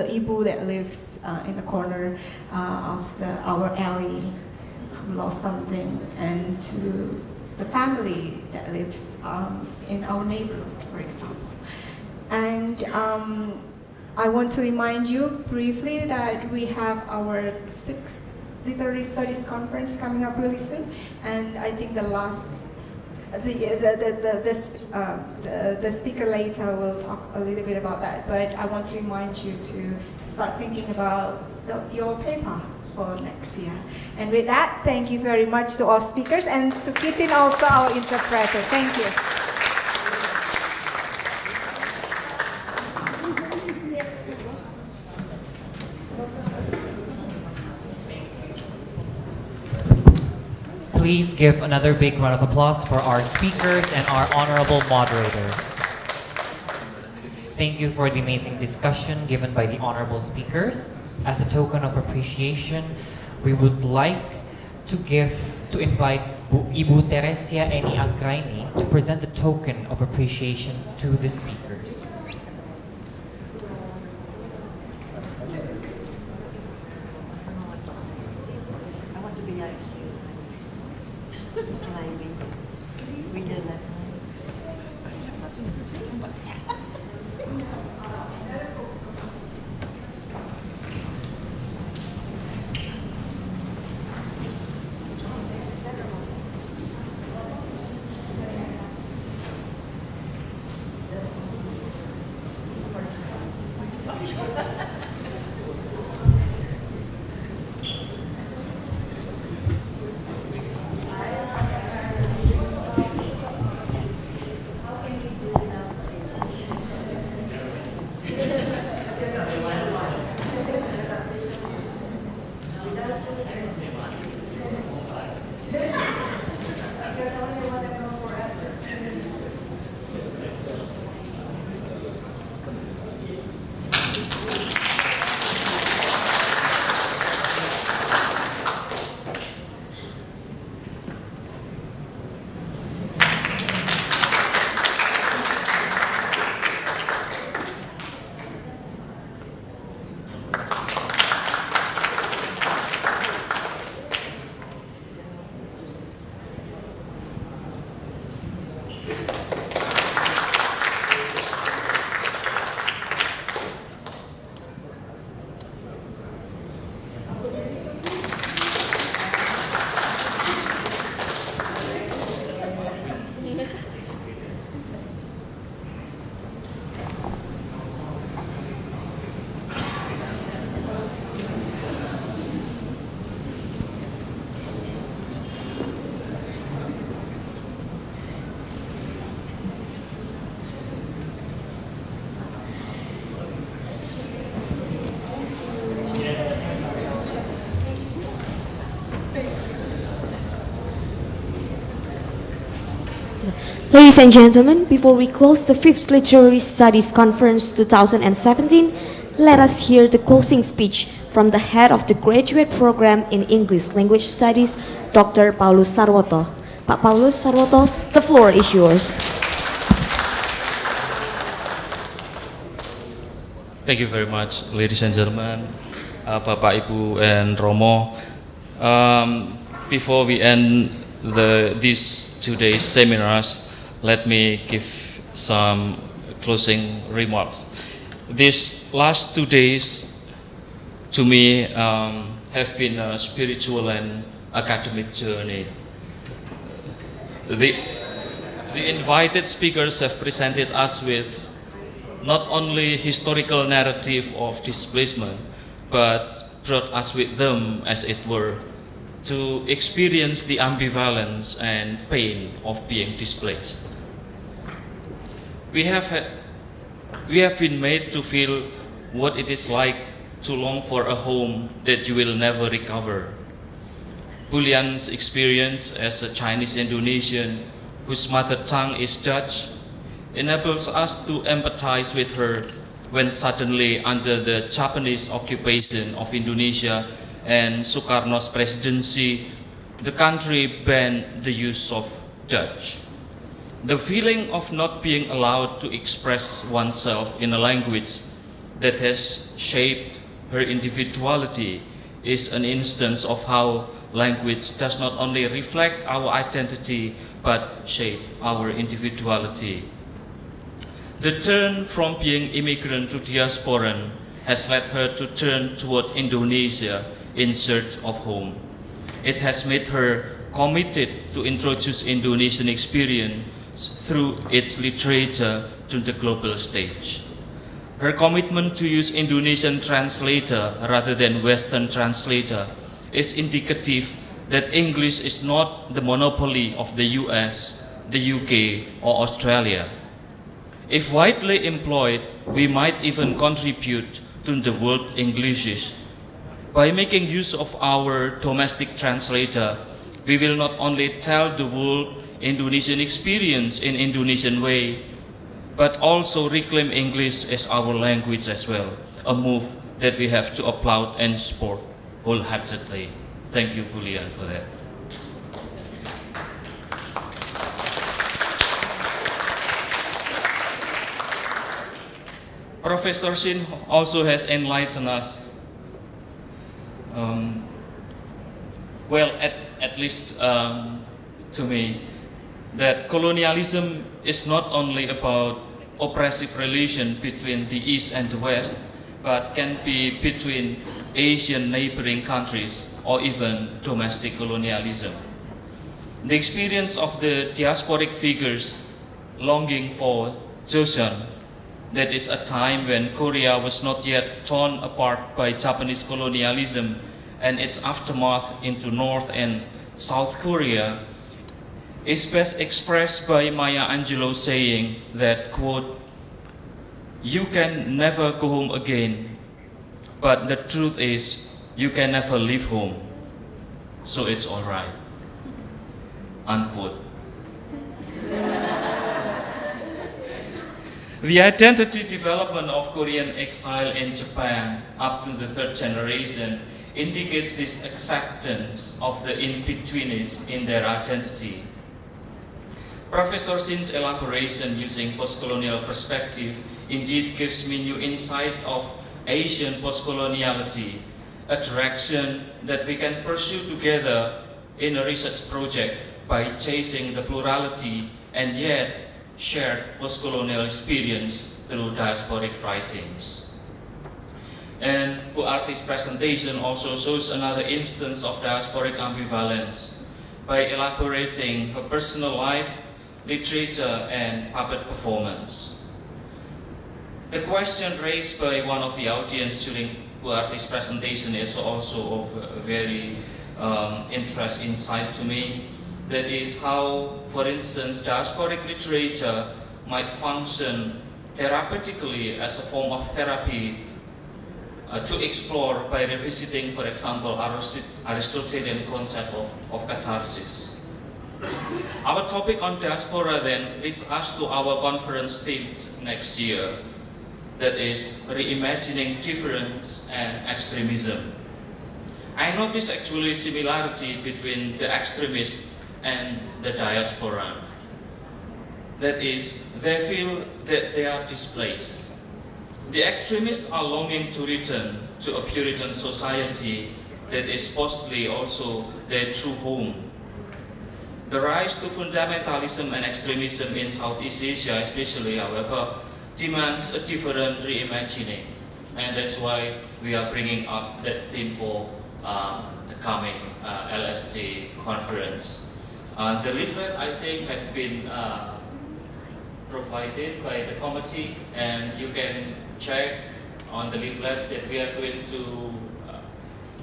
Ibu that lives in the corner of our alley who lost something, and to the family that lives in our neighborhood, for example. And I want to remind you briefly that we have our 6th Literary Studies Conference coming up really soon, and I think the speaker later will talk a little bit about that, but I want to remind you to start thinking about your paper for next year. And with that, thank you very much to all speakers, and to Kitin also, our interpreter. Thank you. Please give another big round of applause for our speakers and our honorable moderators. Thank you for the amazing discussion given by the honorable speakers. As a token of appreciation, we would like to invite Ibu Teresia Eni Agraini to present the token of appreciation to the speakers. I want to be like you. Can I be? We did that. Ladies and gentlemen, before we close the 5th Literary Studies Conference 2017, let us hear the closing speech from the head of the graduate program in English Language Studies, Dr. Paulus Sarwoto. Pak Paulus Sarwoto, the floor is yours. Thank you very much, ladies and gentlemen, Bapak, Ibu, and Romo. Before we end these 2 days seminars, let me give some closing remarks. These last 2 days, to me, have been a spiritual and academic journey. The invited speakers have presented us with not only historical narrative of displacement, but brought us with them, as it were, to experience the ambivalence and pain of being displaced. We have been made to feel what it is like to long for a home that you will never recover. Lian's experience as a Chinese Indonesian whose mother tongue is Dutch enables us to empathize with her when suddenly, under the Japanese occupation of Indonesia and Sukarno's presidency, the country banned the use of Dutch. The feeling of not being allowed to express oneself in a language that has shaped her individuality is an instance of how language does not only reflect our identity but shape our individuality. The turn from being immigrant to diasporan has led her to turn toward Indonesia in search of home. It has made her committed to introduce Indonesian experience through its literature to the global stage. Her commitment to use Indonesian translator rather than Western translator is indicative that English is not the monopoly of the US, the UK, or Australia. If widely employed, we might even contribute to the world Englishes. By making use of our domestic translator, we will not only tell the world Indonesian experience in Indonesian way, but also reclaim English as our language as well, a move that we have to applaud and support wholeheartedly. Thank you, Lian, for that. Professor Shin also has enlightened us, at least to me, that colonialism is not only about oppressive relation between the East and the West, but can be between Asian neighboring countries or even domestic colonialism. The experience of the diasporic figures longing for Joseon, that is a time when Korea was not yet torn apart by Japanese colonialism and its aftermath into North and South Korea, is best expressed by Maya Angelou saying that, quote, "You can never go home again, but the truth is you can never leave home, so it's all right," unquote. The identity development of Korean exile in Japan up to the third generation indicates this acceptance of the in-betweenies in their identity. Professor Shin's elaboration using postcolonial perspective indeed gives me new insight of Asian postcoloniality, a direction that we can pursue together in a research project by chasing the plurality and yet shared postcolonial experience through diasporic writings. And Arti's presentation also shows another instance of diasporic ambivalence by elaborating her personal life, literature, and puppet performance. The question raised by one of the audience during Arti's presentation is also of very insight to me. That is how, for instance, diasporic literature might function therapeutically as a form of therapy to explore by revisiting, for example, Aristotelian concept of catharsis. Our topic on diaspora then leads us to our conference themes next year, that is reimagining difference and extremism. I notice actually similarity between the extremist and the diaspora. That is, they feel that they are displaced. The extremists are longing to return to a Puritan society that is supposedly also their true home. The rise to fundamentalism and extremism in Southeast Asia especially, however, demands a different reimagining. And that's why we are bringing up that theme for the coming LSC conference. The leaflet, I think, have been provided by the committee, and you can check on the leaflets that we are going to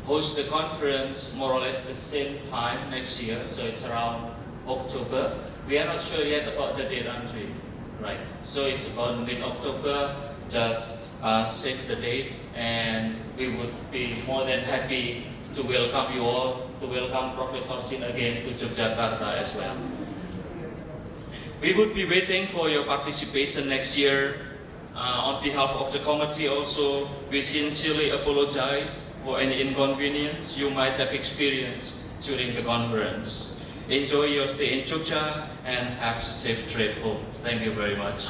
host the conference more or less the same time next year, so it's around October. We are not sure yet about the date entry, right? So it's about mid-October. Just save the date, and we would be more than happy to welcome you all, to welcome Professor Shin again to Yogyakarta as well. We would be waiting for your participation next year. On behalf of the committee also, we sincerely apologize for any inconvenience you might have experienced during the conference. Enjoy your stay in Jogja and have safe trip home. Thank you very much.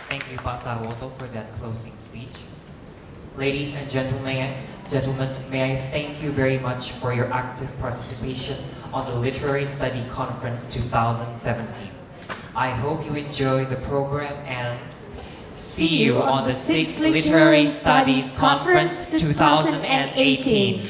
Thank you, Pak Sarwoto, for that closing speech. Ladies and gentlemen, may I thank you very much for your active participation on the Literary Study Conference 2017. I hope you enjoy the program and see you on the 6th Literary Studies Conference 2018.